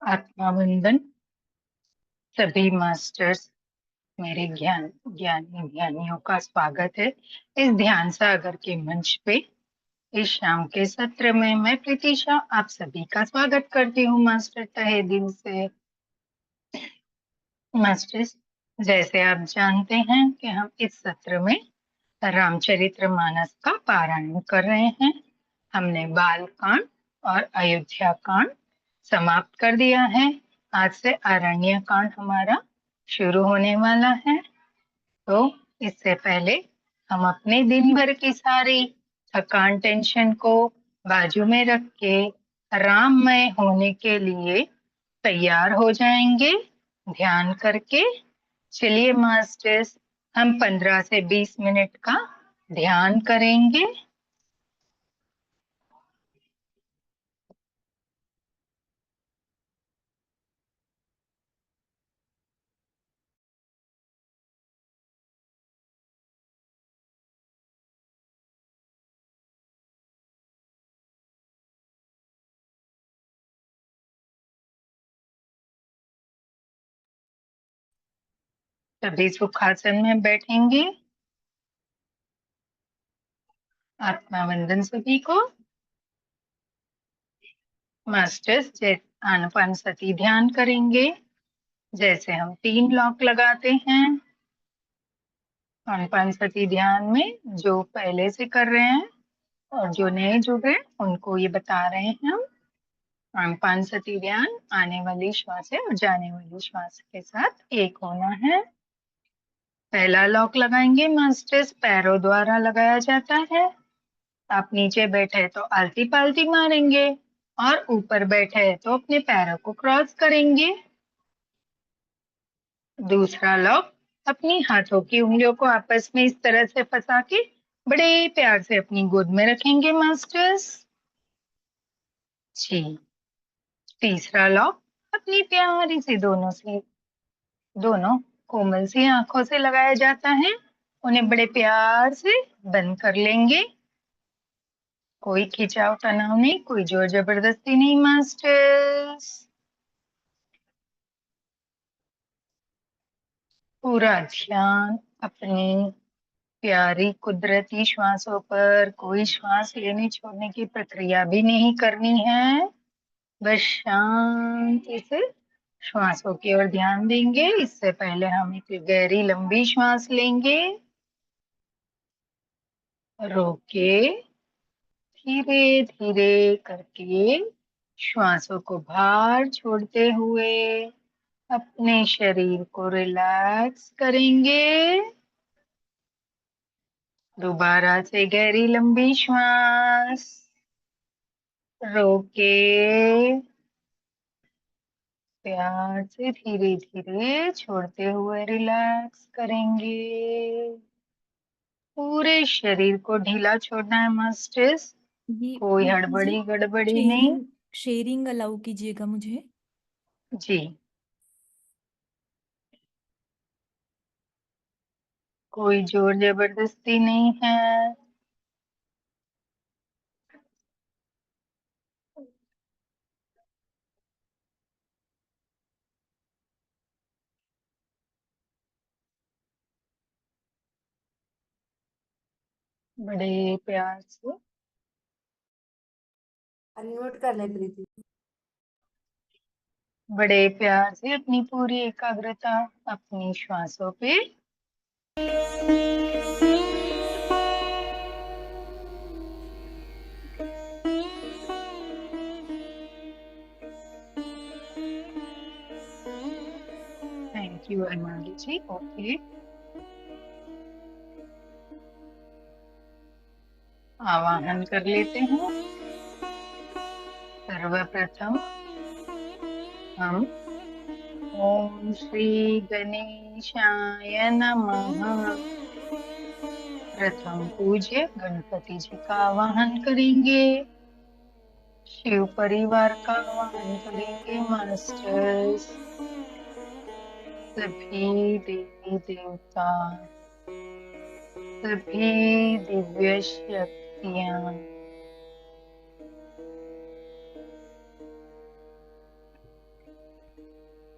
आत्मावंदन। सभी मास्टर्स, मेरे ज्ञानी ध्यानियों का स्वागत है इस ध्यान सागर के मंच पे। इस शाम के सत्र में मैं प्रीतिशा आप सभी का स्वागत करती हूँ मास्टर, तहे दिल से। मास्टर्स, जैसे आप जानते हैं कि हम इस सत्र में रामचरितमानस का पारायण कर रहे हैं। हमने बाल कांड और अयोध्या कांड समाप्त कर दिया है। आज से अरण्य कांड हमारा शुरू होने वाला है। तो इससे पहले हम अपने दिन भर की सारी थकान टेंशन को बाजू में रख के राममय होने के लिए तैयार हो जाएंगे ध्यान करके। चलिए मास्टर्स, हम 15 से 20 मिनट का ध्यान करेंगे। सभी सुखासन में बैठेंगे। आत्मावंदन सभी को। मास्टर्स, जैसे आनापानसती ध्यान करेंगे। जैसे हम 3 लॉक लगाते हैं आनापानसती ध्यान में, जो पहले से कर रहे हैं और जो नए जुड़ रहे हैं उनको ये बता रहे हैं हम। आनापानसती ध्यान आने वाली श्वास है और जाने वाली श्वास के साथ एक होना है। पहला लॉक लगाएंगे मास्टर्स, पैरों द्वारा लगाया जाता है। आप नीचे बैठे तो आलती पालती मारेंगे और ऊपर बैठे तो अपने पैरों को क्रॉस करेंगे। दूसरा लॉक, अपनी हाथों की उंगलियों को आपस में इस तरह से फंसा के बड़े प्यार से अपनी गोद में रखेंगे मास्टर्स जी। तीसरा लॉक, अपनी प्यारी सी दोनों कोमल सी आंखों से लगाया जाता है। उन्हें बड़े प्यार से बंद कर लेंगे। कोई खिंचाव तनाव नहीं, कोई जोर जबरदस्ती नहीं मास्टर्स। पूरा ध्यान अपनी प्यारी कुदरती श्वासों पर, कोई श्वास लेने छोड़ने की प्रक्रिया भी नहीं करनी है। बस शांति से श्वासों की ओर ध्यान देंगे। इससे पहले हम एक गहरी लंबी श्वास लेंगे, रोके, धीरे धीरे करके श्वासों को बाहर छोड़ते हुए अपने शरीर को रिलैक्स करेंगे। दोबारा से गहरी लंबी श्वास, रोके, प्यार से धीरे धीरे छोड़ते हुए रिलैक्स करेंगे। पूरे शरीर को ढीला छोड़ना है मास्टर्स, ये कोई प्रीति जी, हड़बड़ी गड़बड़ी नहीं शेयरिंग अलाउ कीजिएगा मुझे। जी। कोई जोर जबरदस्ती नहीं है। बड़े प्यार से अनम्यूट कर ले प्रीति। बड़े प्यार से अपनी पूरी एकाग्रता अपनी श्वासों पे थैंक यू अमाली जी। ओके, आवाहन कर लेते हैं। सर्वप्रथम हम ओम श्री गणेशाय नमः प्रथम पूज्य गणपति जी का आवाहन करेंगे। शिव परिवार का आवाहन करेंगे मास्टर्स। सभी देवी देवता, सभी दिव्य शक्तियां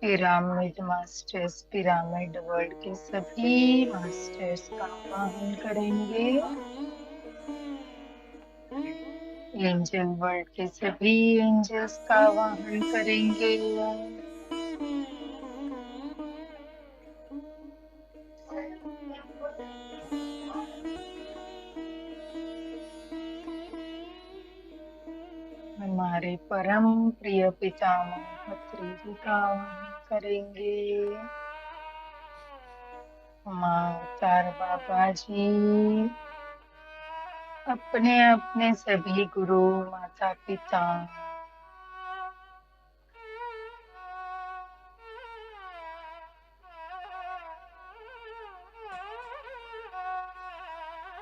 पिरामिड मास्टर्स पिरामिड वर्ल्ड के सभी मास्टर्स का आवाहन करेंगे। एंजल वर्ल्ड के सभी एंजल्स का आवाहन करेंगे। हमारे परम प्रिय पितामह अत्रि जी का आवाहन करेंगे। मातार बाबा जी, अपने अपने सभी गुरु माता पिता,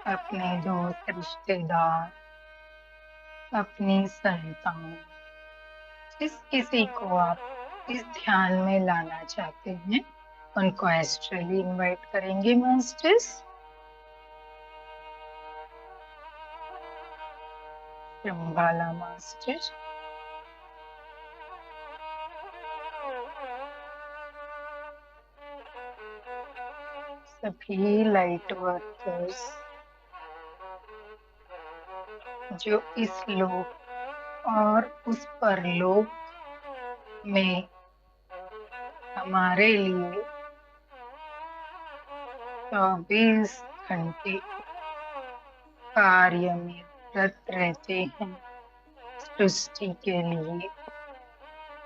अपने दोस्त रिश्तेदार, अपनी संतान, जिस किसी को आप इस ध्यान में लाना चाहते हैं उनको एस्ट्रली इनवाइट करेंगे मास्टर्स। शंबाला मास्टर, सभी लाइट वर्कर्स जो इस लोक और उस परलोक में हमारे लिए 24 घंटे कार्य में रत रहते हैं सृष्टि के लिए,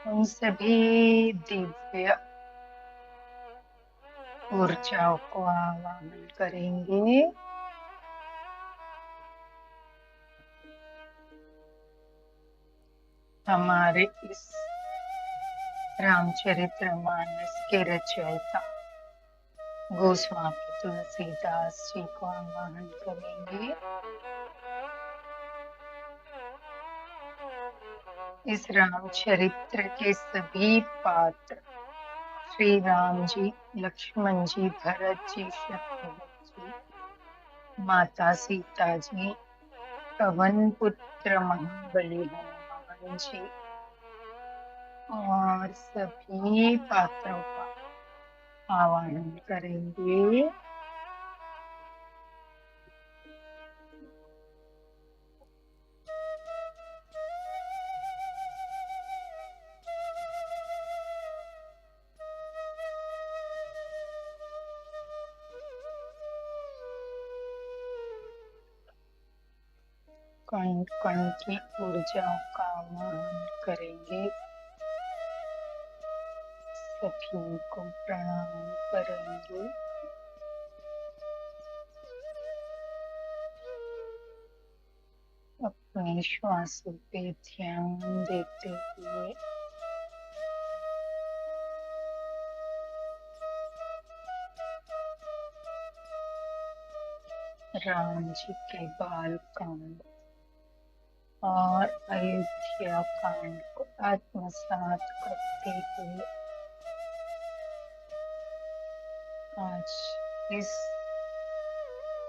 उन सभी दिव्य ऊर्जाओं को आवाहन करेंगे। हमारे इस रामचरितमानस के रचयिता गोस्वामी तुलसीदास जी को आवाहन करेंगे। इस रामचरित्र के सभी पात्र श्री राम जी, लक्ष्मण जी, भरत जी, शत्रुघ्न जी, माता सीता जी, पवन पुत्र महाबली हनुमान जी और सभी पात्रों का आवाहन करेंगे। कण कण की ऊर्जाओं का आवाहन करेंगे। सभी को प्रणाम करेंगे। अपने श्वासों पे ध्यान देते हुए राम जी के बाल कांड और अयोध्या कांड को आत्मसात करते हुए आज इस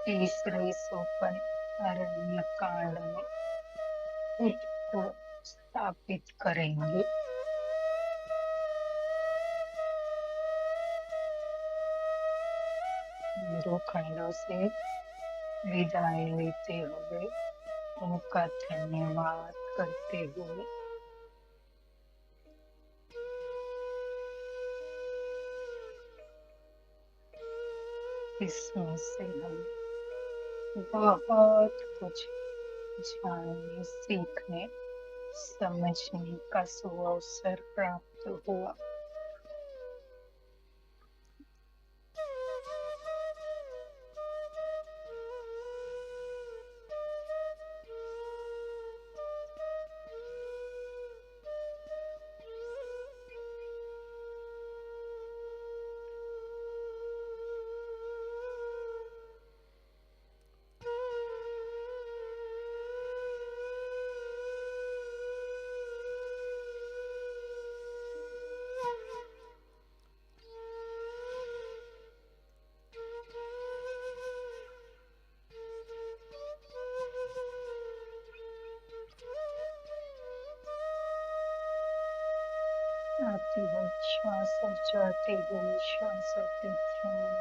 तीसरे सोपन अरण्य कांड में खुद को स्थापित करेंगे। दो खंडों से विदाई लेते हुए उनका धन्यवाद करते हुए इसमें से हम बहुत कुछ जानने, सीखने, समझने का सुअवसर प्राप्त हुआ। आती हुई श्वास और जाती हुई श्वास और ध्यान।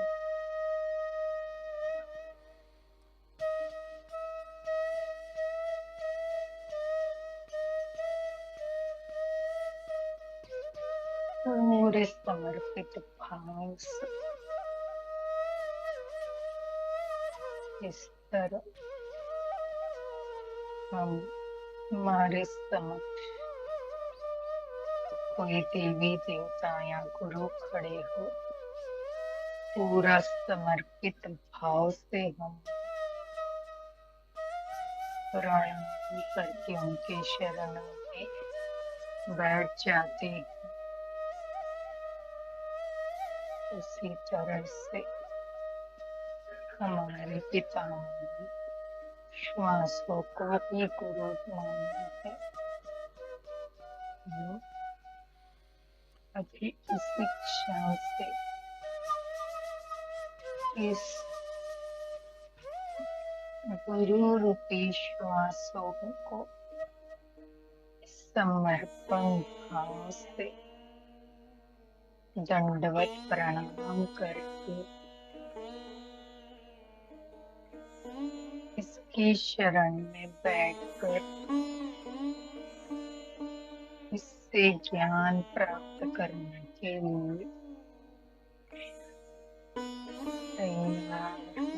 पूरे समर्पित भाव से इस तरह हम हमारे समक्ष कोई देवी देवता या गुरु खड़े हो, पूरा समर्पित भाव से हम प्रणाम करके उनके शरणों में बैठ जाते हैं। उसी तरह से हमारे पितामह श्वासों को ही गुरु माना है। अभी इसी क्षण से इस गुरु रूपी श्वासों को समर्पण भाव से दंडवत प्रणाम करके इसकी शरण में बैठकर इससे ज्ञान प्राप्त करने के लिए तैयार हो।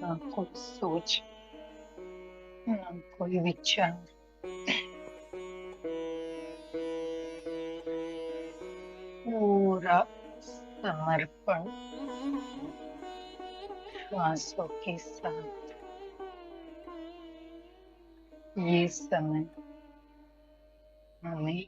ना कोई सोच, ना कोई विचार, पूरा समर्पण श्वासों के साथ ये समय हमें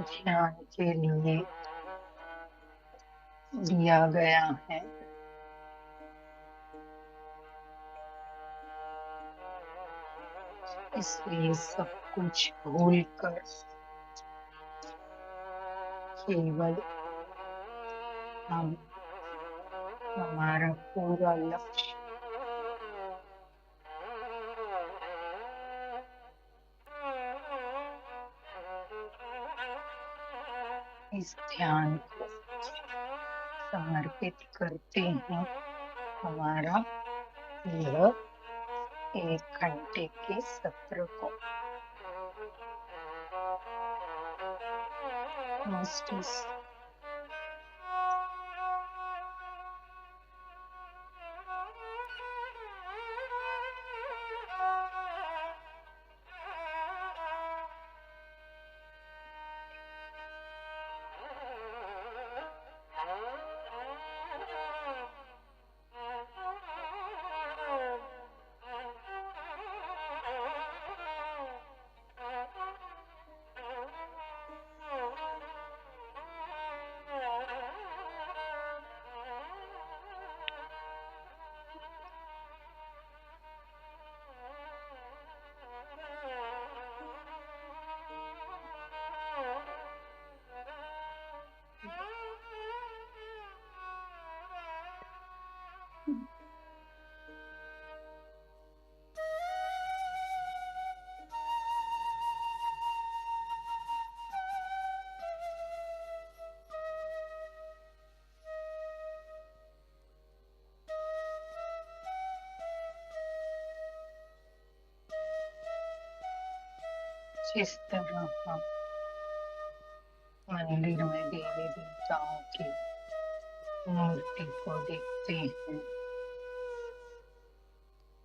ध्यान के लिए दिया गया है। इसलिए सब कुछ भूलकर केवल हम हमारा पूरा लक्ष्य इस ध्यान को समर्पित करते हैं। हमारा यह 1 घंटे के सत्र को मस्टिस जिस तरह हम मंदिर में देवी देवताओं की मूर्ति को देखते हैं,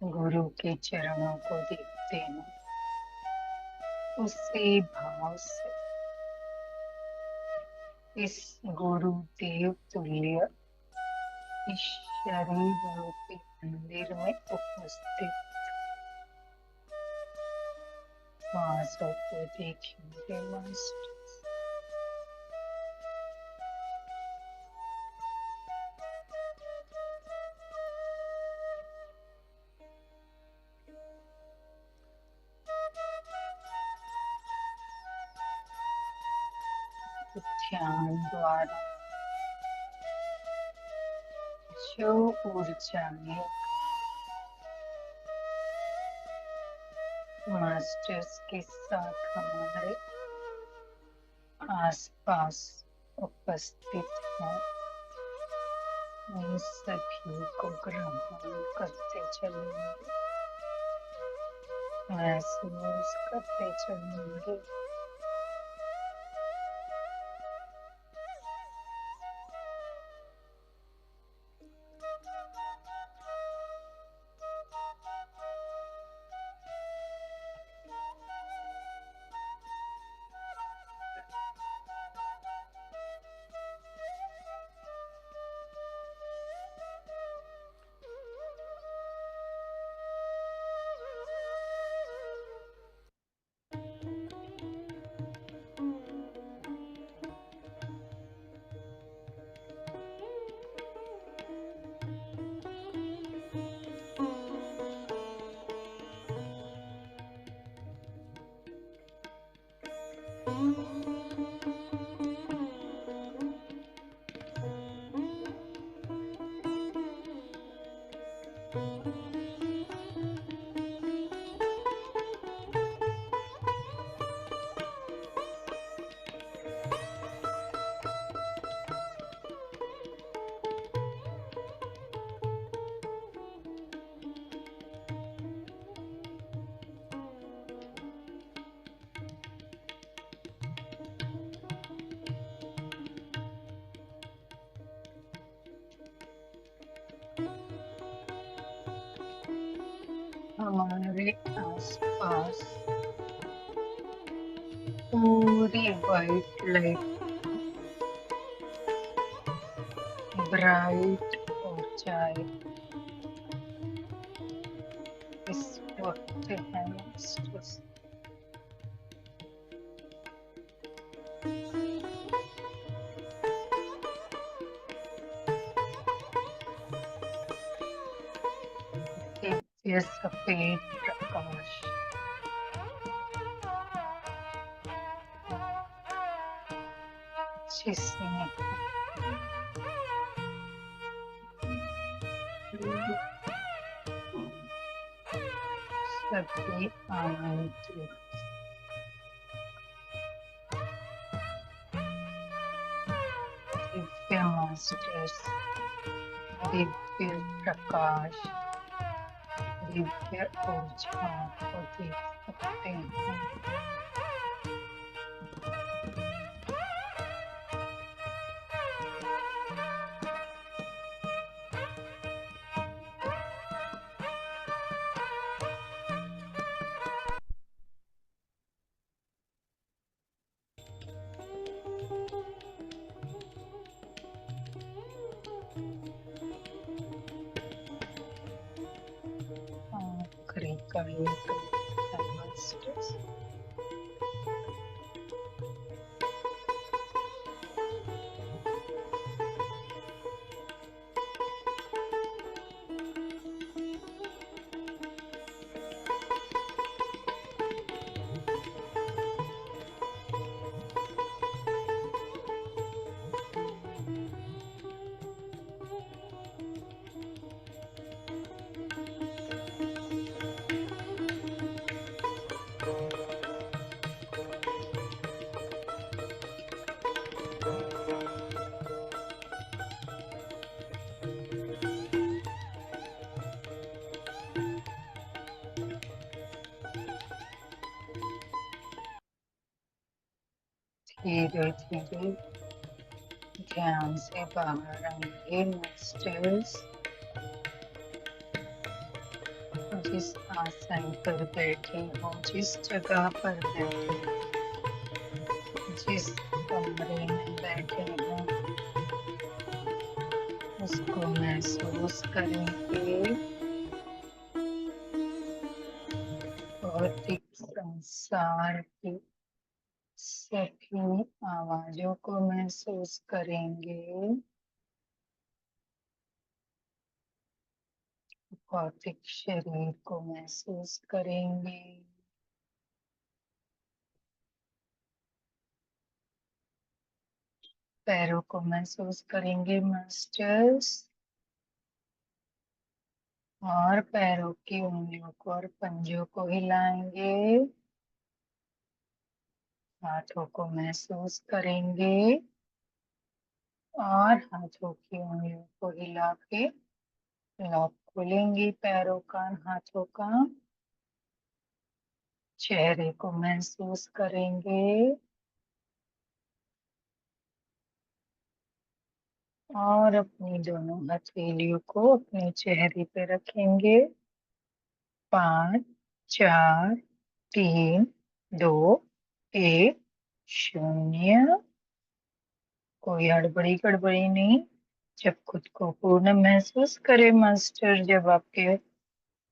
गुरु के चरणों को देखते हैं, उसी भाव से इस गुरुदेव तुल्य इस शरीर रूपी मंदिर में उपस्थित मास्टर को देखेंगे। मास्टर ध्यान द्वारा जो ऊर्जाएं मास्टर्स के साथ हमारे आसपास उपस्थित हैं, इन सभी को ग्रहण करते चलेंगे, महसूस करते चलेंगे। हमारे आसपास पूरी वाइट लाइट ब्राइट हो जाए इस वक्त है मास्टर्स। दिव्य सफेद प्रकाश जिसमें सभी आमंत्रित दिव्य मास्टर्स, दिव्य प्रकाश, दिव्य ऊर्जा को देख सकते हैं। आखिरी का एक मास्टर्स। धीरे धीरे ध्यान से बाहर आएंगे मास्टर्स। जिस आसन पर बैठे हो, जिस जगह पर बैठे हो, जिस कमरे में बैठे हो, उसको महसूस करेंगे। भौतिक संसार की सभी आवाजों को महसूस करेंगे। भौतिक शरीर को महसूस करेंगे। पैरों को महसूस करेंगे मास्टर्स, और पैरों की उंगलियों को और पंजों को हिलाएंगे। हाथों को महसूस करेंगे और हाथों की उंगलियों को हिला के लॉक खोलेंगे पैरों का, हाथों का। चेहरे को महसूस करेंगे और अपनी दोनों हथेलियों को अपने चेहरे पे रखेंगे। 5 4 3 2 1 0। कोई हड़बड़ी गड़बड़ी नहीं। जब खुद को पूर्ण महसूस करे मास्टर, जब आपके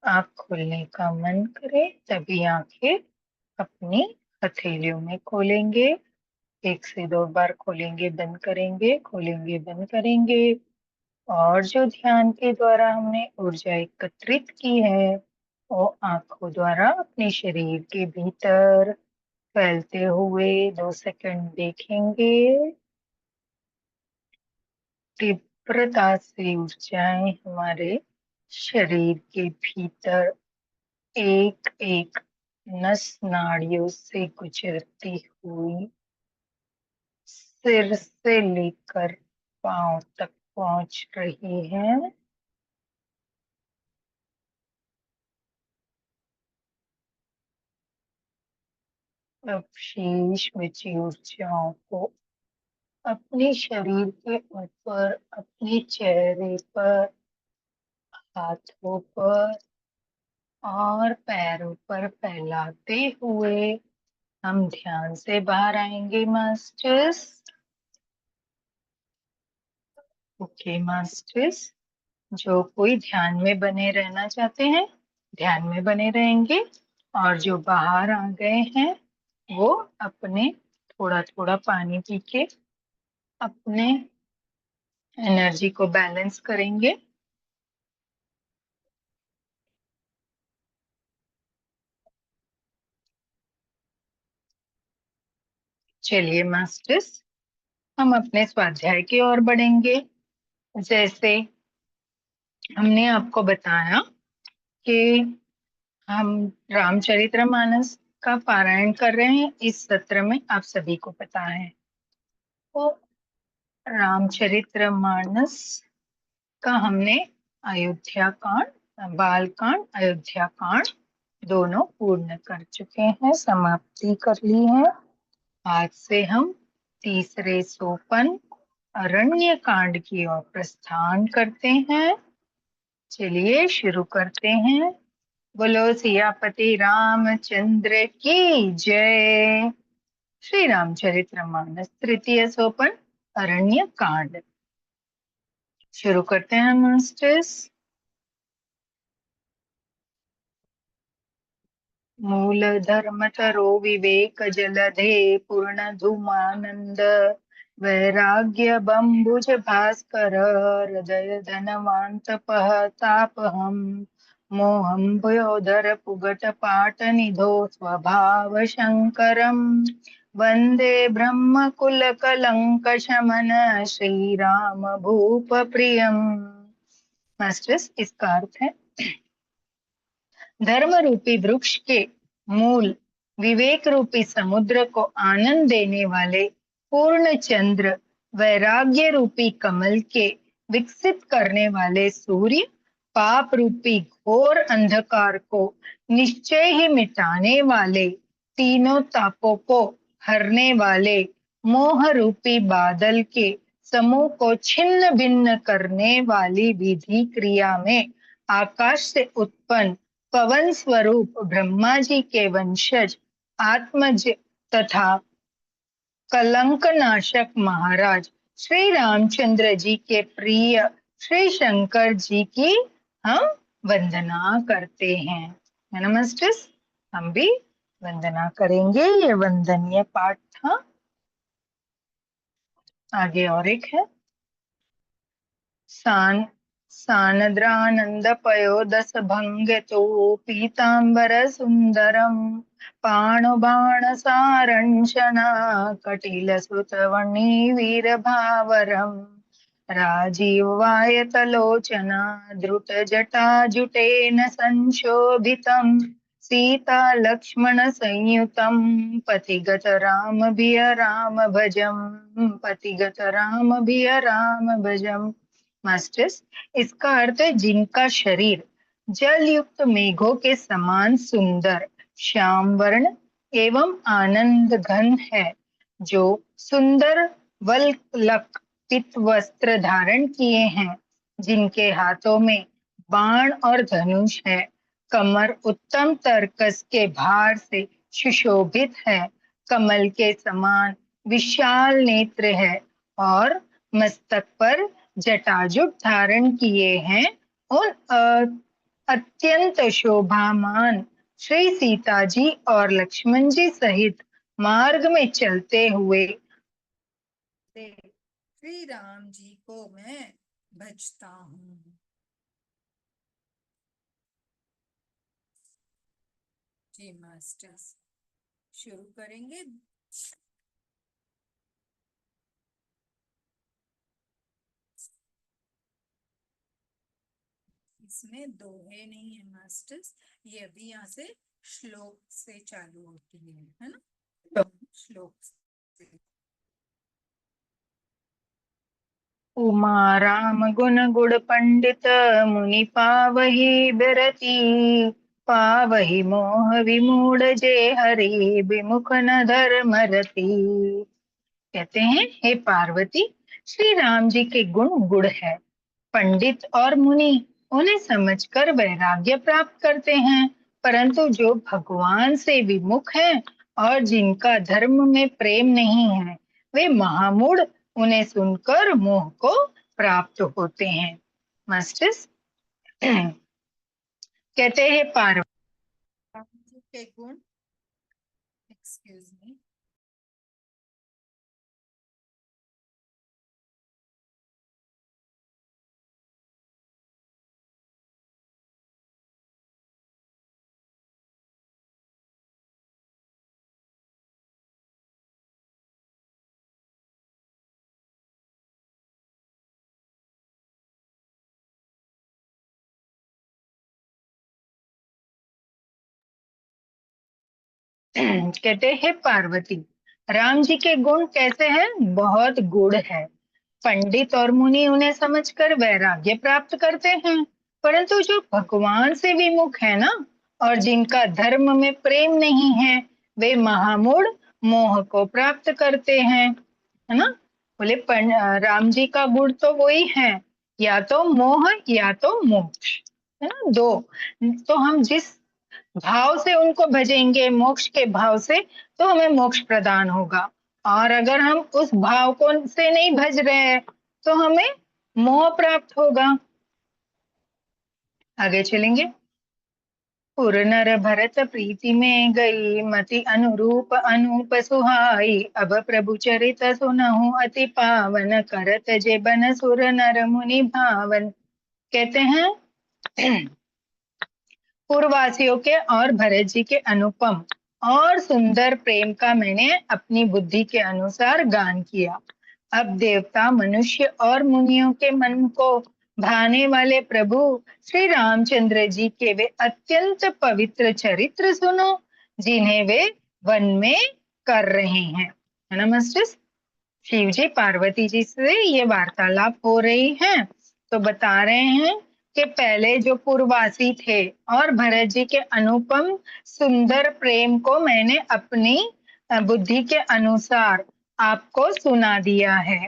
आँख खोलने का मन करे, तभी आंखें अपनी हथेलियों में खोलेंगे। 1 से 2 बार खोलेंगे, बंद करेंगे, खोलेंगे, बंद करेंगे। और जो ध्यान के द्वारा हमने ऊर्जा एकत्रित की है, वो आंखों द्वारा अपने शरीर के भीतर फैलते हुए 2 सेकंड देखेंगे। तीव्रता से ऊर्जाएं हमारे शरीर के भीतर एक एक नस नाड़ियों से गुजरती हुई सिर से लेकर पांव तक पहुंच रही है। अब शेष बची ऊर्जाओं को अपने शरीर के ऊपर, अपने चेहरे पर, हाथों पर और पैरों पर फैलाते हुए हम ध्यान से बाहर आएंगे मास्टर्स। ओके मास्टर्स, जो कोई ध्यान में बने रहना चाहते हैं ध्यान में बने रहेंगे, और जो बाहर आ गए हैं वो अपने थोड़ा थोड़ा पानी पी के अपने एनर्जी को बैलेंस करेंगे। चलिए मास्टर्स, हम अपने स्वाध्याय की ओर बढ़ेंगे। जैसे हमने आपको बताया कि हम रामचरितमानस का पारायण कर रहे हैं इस सत्र में, आप सभी को पता है। तो रामचरितमानस का हमने अयोध्या कांड, बाल कांड, अयोध्या कांड दोनों पूर्ण कर चुके हैं, समाप्ति कर ली है। आज से हम तीसरे सोपान अरण्य कांड की ओर प्रस्थान करते हैं। चलिए शुरू करते हैं। बोलो सियापति रामचंद्र की जय। श्री रामचरितमानस तृतीय सोपान अरण्य कांड शुरू करते हैं मास्टर्स। मूल धर्म तरो विवेक जलधे पूर्ण धूमानंद वैराग्य बंबुज भास्कर हृदय धनवांत तापहम मोहं भयोधर पुगट पाट निधो स्वभाव शंकरम वंदे ब्रह्म कुल कलंक शमन श्री राम भूप प्रियम। मास्टर्स, इसका अर्थ है धर्म रूपी वृक्ष के मूल विवेक रूपी समुद्र को आनंद देने वाले पूर्ण चंद्र वैराग्य रूपी कमल के विकसित करने वाले सूर्य पाप रूपी घोर अंधकार को निश्चय ही मिटाने वाले तीनों तापों को हरने वाले मोह रूपी बादल के समूह को छिन्न भिन्न करने वाली विधि क्रिया में आकाश से उत्पन्न पवन स्वरूप ब्रह्मा जी के वंशज आत्मज तथा कलंक नाशक महाराज श्री रामचंद्र जी के प्रिय श्री शंकर जी की हम वंदना करते हैं। नमस्ते। हम भी वंदना करेंगे। ये वंदनीय पाठ था। आगे और एक है सानद्रानंद पयोदस भंग तो पीतांबर सुंदरम पाणुबाण सारंशना कटिल सुतवनी वीर भावरम राजीव वायतलोचना द्रुत जटा जुटेन संशोभितम सीता लक्ष्मण संयुतम पथिगत राम भिय राम भजम पथिगत राम भिय राम भजम। मास्टर्स, इसका अर्थ है जिनका शरीर जल युक्त मेघों के समान सुंदर श्याम वर्ण एवं आनंद घन है, जो सुंदर वल्लक पित वस्त्र धारण किए हैं, जिनके हाथों में बाण और धनुष है, कमर उत्तम तरकस के भार से सुशोभित है, कमल के समान विशाल नेत्र है और मस्तक पर जटाजुट धारण किए हैं, उन अत्यंत शोभामान श्री सीता जी और लक्ष्मण जी सहित मार्ग में चलते हुए श्री राम जी को मैं भजता हूँ। जी मास्टर्स, शुरू करेंगे। इसमें दोहे नहीं है मास्टर्स, ये अभी यहाँ से श्लोक से चालू होती है ना। श्लोक से उमा राम गुण गुण पंडित मुनि पावही बिरती पावही मोह विमूढ़ जे हरि विमुख न धर्म रति। कहते हैं, हे पार्वती, श्री राम जी के गुण गुण है। पंडित और मुनि उन्हें समझकर वैराग्य प्राप्त करते हैं, परंतु जो भगवान से विमुख हैं और जिनका धर्म में प्रेम नहीं है, वे महामूढ़ उन्हें सुनकर मोह को प्राप्त होते हैं। मास्टर्स, कहते हैं पार्वती के गुण, एक्सक्यूज मी, कहते हैं पार्वती, राम जी के गुण कैसे हैं? बहुत गुण है। पंडित और मुनि उन्हें समझकर वैराग्य प्राप्त करते हैं, परंतु जो भगवान से विमुख है ना, और जिनका धर्म में प्रेम नहीं है, वे महामूढ़ मोह को प्राप्त करते हैं, है ना। बोले राम जी का गुण तो वही है, या तो मोह या तो मोक्ष, है ना, दो। तो हम जिस भाव से उनको भजेंगे, मोक्ष के भाव से, तो हमें मोक्ष प्रदान होगा। और अगर हम उस भाव को से नहीं भज रहे हैं, तो हमें मोह प्राप्त होगा। आगे चलेंगे। पुर नर भरत प्रीति में गई, मति अनुरूप अनूप सुहाई, अब प्रभु चरित सुनहु अति पावन, करत जे बन सुर नर मुनि भावन। कहते हैं, पूर्ववासियों के और भरत जी के अनुपम और सुंदर प्रेम का मैंने अपनी बुद्धि के अनुसार गान किया। अब देवता, मनुष्य और मुनियों के मन को भाने वाले प्रभु श्री रामचंद्र जी के वे अत्यंत पवित्र चरित्र सुनो, जिन्हें वे वन में कर रहे हैं। है ना मास्टर्स? शिव जी पार्वती जी से ये वार्तालाप हो रही है, तो बता रहे हैं कि पहले जो पूर्ववासी थे और भरत जी के अनुपम सुंदर प्रेम को मैंने अपनी बुद्धि के अनुसार आपको सुना दिया है।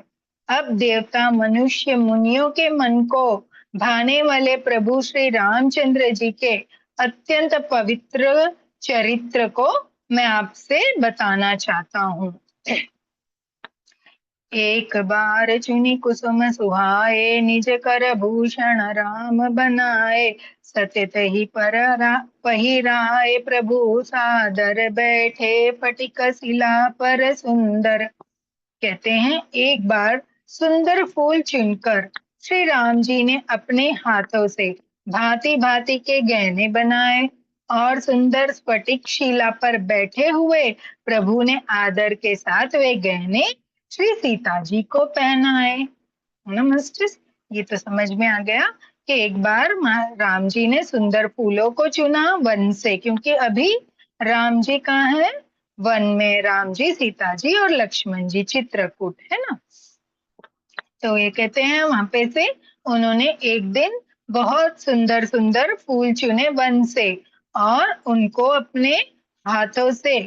अब देवता मनुष्य मुनियों के मन को भाने वाले प्रभु श्री रामचंद्र जी के अत्यंत पवित्र चरित्र को मैं आपसे बताना चाहता हूँ। एक बार चुनी कुसुम सुहाए, निज कर भूषण राम बनाए, सत्यत ही पहिराए प्रभु सादर, बैठे फटिक शिला पर सुंदर। कहते हैं एक बार सुंदर फूल चुनकर श्री राम जी ने अपने हाथों से भांति भांति के गहने बनाए और सुंदर स्फटिक शिला पर बैठे हुए प्रभु ने आदर के साथ वे गहने श्री सीता जी को पहनाए। नमस्ते। ये तो समझ में आ गया कि एक बार राम जी ने सुंदर फूलों को चुना वन से, क्योंकि अभी राम जी कहाँ है? वन में। राम जी, सीता जी और लक्ष्मण जी चित्रकूट, है ना। तो ये कहते हैं वहां पे से उन्होंने एक दिन बहुत सुंदर सुंदर फूल चुने वन से और उनको अपने हाथों से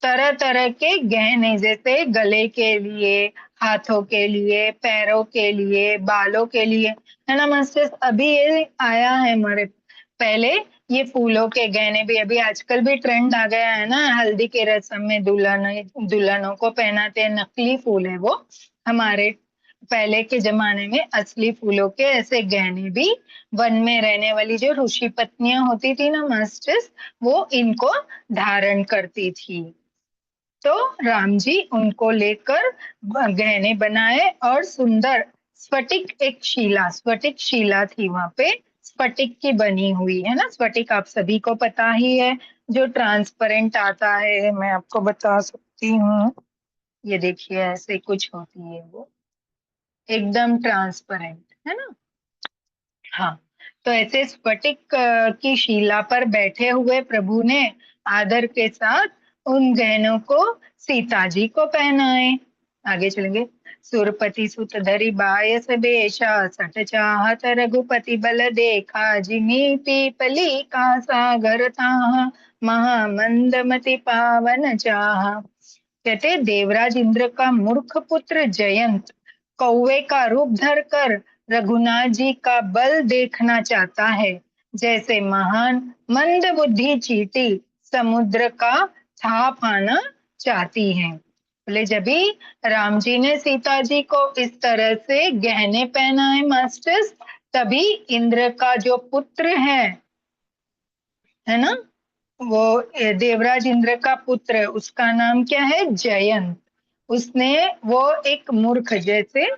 तरह तरह के गहने, जैसे गले के लिए, हाथों के लिए, पैरों के लिए, बालों के लिए, है ना मास्टर्स। अभी ये आया है हमारे, पहले ये फूलों के गहने भी अभी आजकल भी ट्रेंड आ गया है ना। हल्दी के रस्म में दुल्हनों को पहनाते हैं, नकली फूल है वो। हमारे पहले के जमाने में असली फूलों के ऐसे गहने भी वन में रहने वाली जो ऋषि पत्नियां होती थी ना मास्टर्स, वो इनको धारण करती थी। तो राम जी उनको लेकर गहने बनाए और सुंदर स्फटिक, स्फटिक शिला थी वहां पे, स्फटिक की बनी हुई, है ना। स्फटिक आप सभी को पता ही है, जो ट्रांसपेरेंट आता है, मैं आपको बता सकती हूँ। ये देखिए ऐसे कुछ होती है वो, एकदम ट्रांसपेरेंट, है ना। हाँ, तो ऐसे स्फटिक की शिला पर बैठे हुए प्रभु ने आदर के साथ उन गहनों को सीता जी को पहनाए। आगे चलेंगे। सुरपति सुत धरि बायस बेशा, सठ चाहत रघुपति बल देखा, जिमी पीपली का सागर ताहा, महामंदमति पावन चाहा। कहते देवराज इंद्र का मूर्ख पुत्र जयंत कौवे का रूप धरकर रघुनाथ जी का बल देखना चाहता है, जैसे महान मंद बुद्धि चींटी समुद्र का था पाना चाहती है। बोले जब भी राम जी ने सीता जी को इस तरह से गहने पहनाए मास्टर्स, तभी इंद्र का जो पुत्र है ना, वो देवराज इंद्र का पुत्र, उसका नाम क्या है? जयंत। उसने, वो एक मूर्ख, जैसे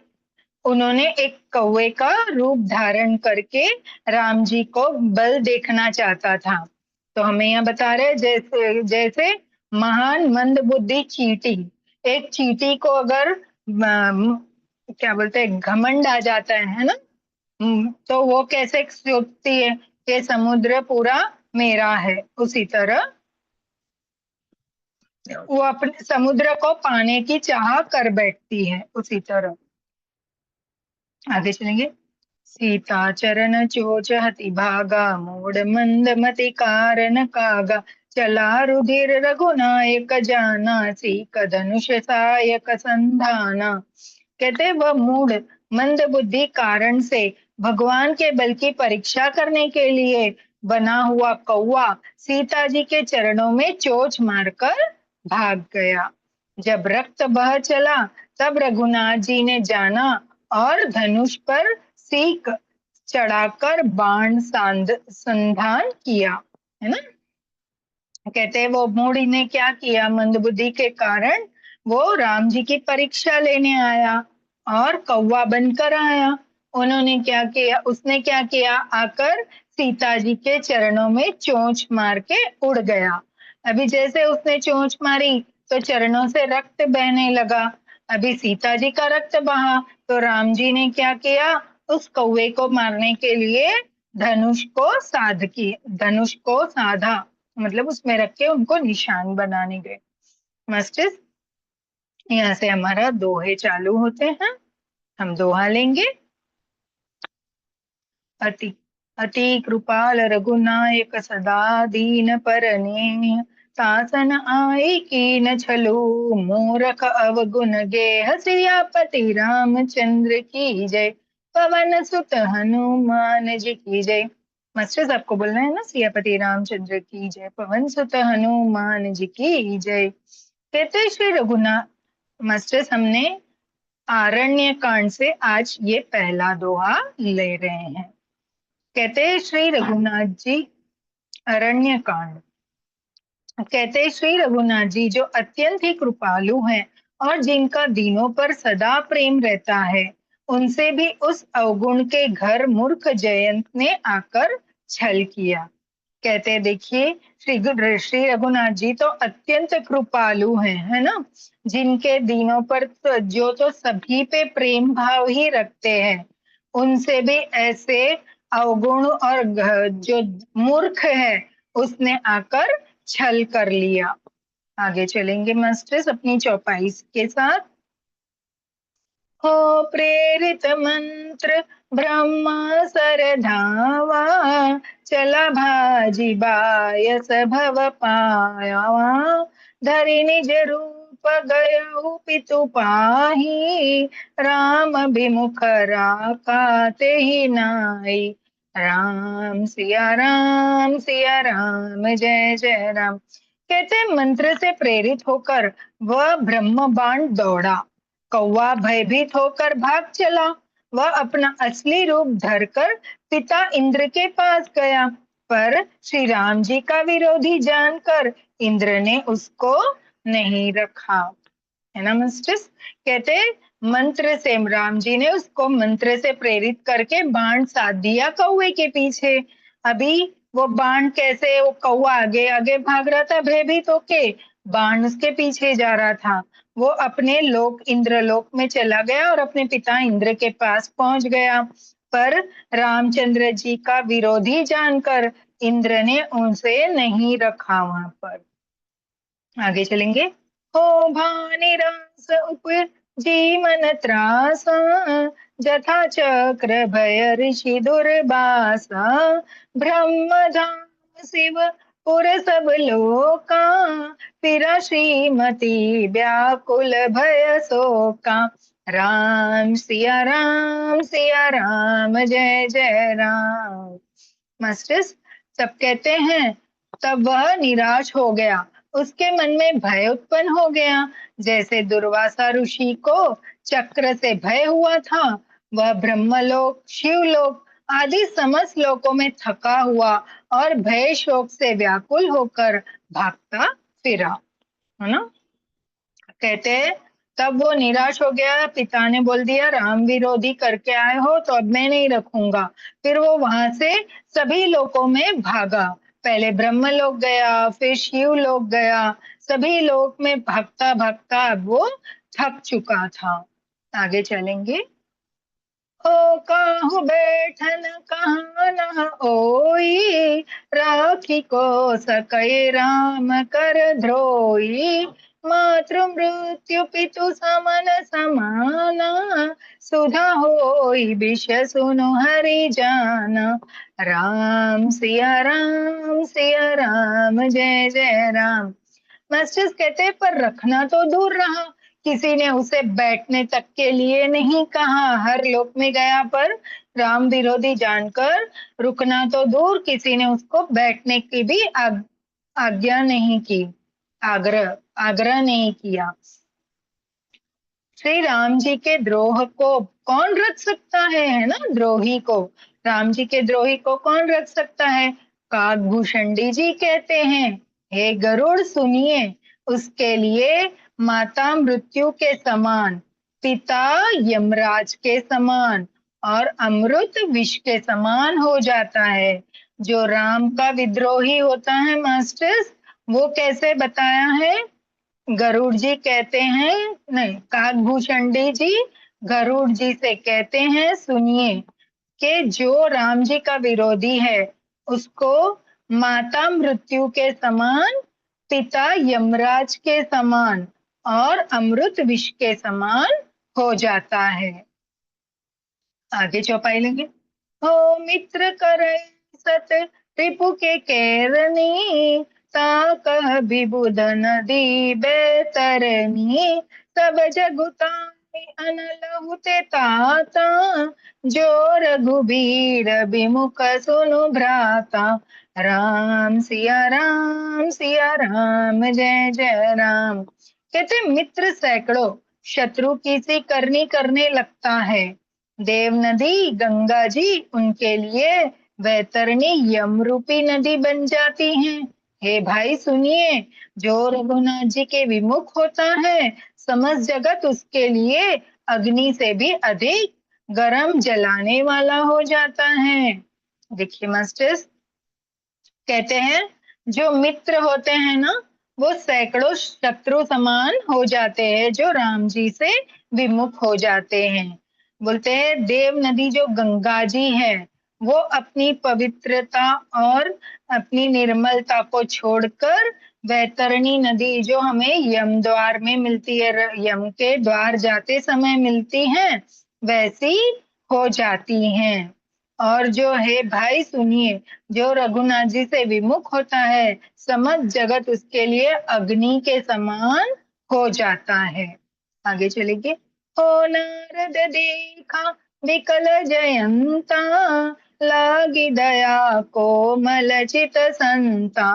उन्होंने एक कौवे का रूप धारण करके राम जी को बल देखना चाहता था। तो हमें यहाँ बता रहे जैसे जैसे महान मंद बुद्धि चींटी, एक चींटी को अगर क्या बोलते हैं, घमंड आ जाता है ना, तो वो कैसे सोचती है कि समुद्र पूरा मेरा है, उसी तरह वो अपने समुद्र को पाने की चाह कर बैठती है, उसी तरह। आगे चलेंगे। सीता चरण चोच हति भागा, मोड़ मंद मति कारण कागा, चला रुधिर रघुनायक जाना, सीक धनुष सायक संधाना। कहते वह मूढ़ मंद बुद्धि कारण से भगवान के बल की परीक्षा करने के लिए बना हुआ कौवा सीता जी के चरणों में चोच मारकर भाग गया। जब रक्त बह चला तब रघुनाथ जी ने जाना और धनुष पर सीक चढ़ाकर बाण संधान किया, है ना। कहते हैं वो मूढ़ी ने क्या किया, मंदबुद्धि के कारण वो राम जी की परीक्षा लेने आया और कौवा बनकर आया। उन्होंने क्या किया, उसने क्या किया, आकर सीता जी के चरणों में चोंच मार के उड़ गया। अभी जैसे उसने चोंच मारी तो चरणों से रक्त बहने लगा। अभी सीता जी का रक्त बहा तो राम जी ने क्या किया, उस कौवे को मारने के लिए धनुष को साधा, मतलब उसमें रख के उनको निशान बनाने गए। मास्टर्स, यहाँ से हमारा दोहे चालू होते हैं। हम दोहा लेंगे। अति अति कृपाल रघुनायक, सदा दीन परने, तासन आई की न छलू, मूरख अवगुण गेह, सियापति रामचंद्र की जय, पवन सुत हनुमान जी की जय। मास्टर्स आपको बोलना है ना, सियापति रामचंद्र की जय, पवन सुत हनुमान जी की जय। कहते श्री रघुनाथ। मास्टर्स हमने आरण्य कांड से आज ये पहला दोहा ले रहे हैं। कहते श्री रघुनाथ जी, अरण्य कांड। कहते श्री रघुनाथ जी जो अत्यंत ही कृपालु हैं और जिनका दीनों पर सदा प्रेम रहता है, उनसे भी उस अवगुण के घर मूर्ख जयंत ने आकर छल किया। कहते देखिए श्री रघुनाथ जी तो अत्यंत कृपालु हैं, है ना, जिनके दीनों पर तो सभी पे प्रेम भाव ही रखते हैं, उनसे भी ऐसे अवगुण और जो मूर्ख है उसने आकर छल कर लिया। आगे चलेंगे मास्टर्स अपनी चौपाई के साथ। हो प्रेरित मंत्र ब्रह्मा सर धावा, चला भाजी बायस भव पायावा, धरि निज रूप गयउ पितु पाही, राम विमुख राका तेहि नाई। राम सिया राम सिया राम, जय जय राम। कहते मंत्र से प्रेरित होकर वह ब्रह्म बाण दौड़ा, कौवा भयभीत होकर भाग चला, वह अपना असली रूप धरकर पिता इंद्र के पास गया, पर श्री राम जी का विरोधी जानकर इंद्र ने उसको नहीं रखा, है ना मास्टर्स। कहते मंत्र से राम जी ने उसको मंत्र से प्रेरित करके बाण साध दिया कौवे के पीछे। अभी वो बाण कैसे, वो कौवा आगे आगे भाग रहा था भयभीत होके, बाण उसके पीछे जा रहा था। वो अपने लोक इंद्रलोक में चला गया और अपने पिता इंद्र के पास पहुंच गया, पर रामचंद्र जी का विरोधी जानकर इंद्र ने उनसे नहीं रखा वहां पर। आगे चलेंगे। हो भानि रास उपजी मन त्रासा, जथा चक्र भय ऋषि दुर्बासा, ब्रह्म धाम शिव पुर सब लोका, फिरा श्रीमती व्याकुल भय शोका। राम सिया राम, जय जय राम। मास्टर्स सब कहते हैं तब वह निराश हो गया, उसके मन में भय उत्पन्न हो गया, जैसे दुर्वासा ऋषि को चक्र से भय हुआ था, वह ब्रह्मलोक शिवलोक आदि समस्त लोकों में थका हुआ और भय शोक से व्याकुल होकर भागता फिरा, है ना। कहते तब वो निराश हो गया, पिता ने बोल दिया राम विरोधी करके आए हो तो अब मैं नहीं रखूंगा। फिर वो वहां से सभी लोकों में भागा, पहले ब्रह्म लोक गया, फिर शिव लोक गया, सभी लोक में भागता भागता अब वो थक चुका था। आगे चलेंगे। ओ काहू बैठन कहाँ न ओई, राखी को सकै राम कर ध्रोई, मातृ मृत्यु पितु समन समाना, सुधा होई विष सुनु हरि जाना। राम सिया राम, जय जय राम। मास्टर्स कहते हैं पर रखना तो दूर रहा, किसी ने उसे बैठने तक के लिए नहीं कहा, हर लोक में गया पर राम विरोधी जानकर रुकना तो दूर, किसी ने उसको बैठने की भी आज्ञा नहीं की, आग्रह नहीं किया। श्री राम जी के द्रोह को कौन रख सकता है ना, द्रोही को, राम जी के द्रोही को कौन रख सकता है। काकभूषणी जी कहते हैं, हे गरुड़ सुनिए, उसके लिए माता मृत्यु के समान, पिता यमराज के समान और अमृत विष के समान हो जाता है। जो राम का विद्रोही होता है मास्टर्स, वो कैसे बताया है। गरुड़ जी कहते हैं, नहीं काकभूषणी जी गरुड़ जी से कहते हैं सुनिए, कि जो राम जी का विरोधी है उसको माता मृत्यु के समान, पिता यमराज के समान और अमृत विष के समान हो जाता है। आगे चौपाई लेंगे। हो मित्र करे सत रिपु के केरनी, ताकह विबुध नदी बैतरनी, सब जगुताई अनलहुते ताता, जो रघुबीर विमुख सुनु भ्राता। राम सिया राम सिया राम, जय जय राम। कहते मित्र सैकड़ों, शत्रु की सी करनी करने लगता है। देव नदी गंगा जी उनके लिए वैतरणी यम रूपी नदी बन जाती हैं। हे भाई सुनिए, जो रघुनाथ जी के विमुख होता है, समस्त जगत उसके लिए अग्नि से भी अधिक गरम जलाने वाला हो जाता है। देखिए मास्टर्स, कहते हैं जो मित्र होते हैं ना, वो सैकड़ों शत्रु समान हो जाते हैं जो राम जी से विमुख हो जाते हैं। बोलते हैं देव नदी जो गंगा जी है, वो अपनी पवित्रता और अपनी निर्मलता को छोड़कर वैतरणी नदी जो हमें यम द्वार में मिलती है, यम के द्वार जाते समय मिलती है, वैसी हो जाती हैं। और जो है भाई सुनिए, जो रघुनाथ जी से विमुख होता है, समस्त जगत उसके लिए अग्नि के समान हो जाता है। आगे चलेंगे। हो नारद देखा विकल जयंता, लागी दया कोमल चित संता,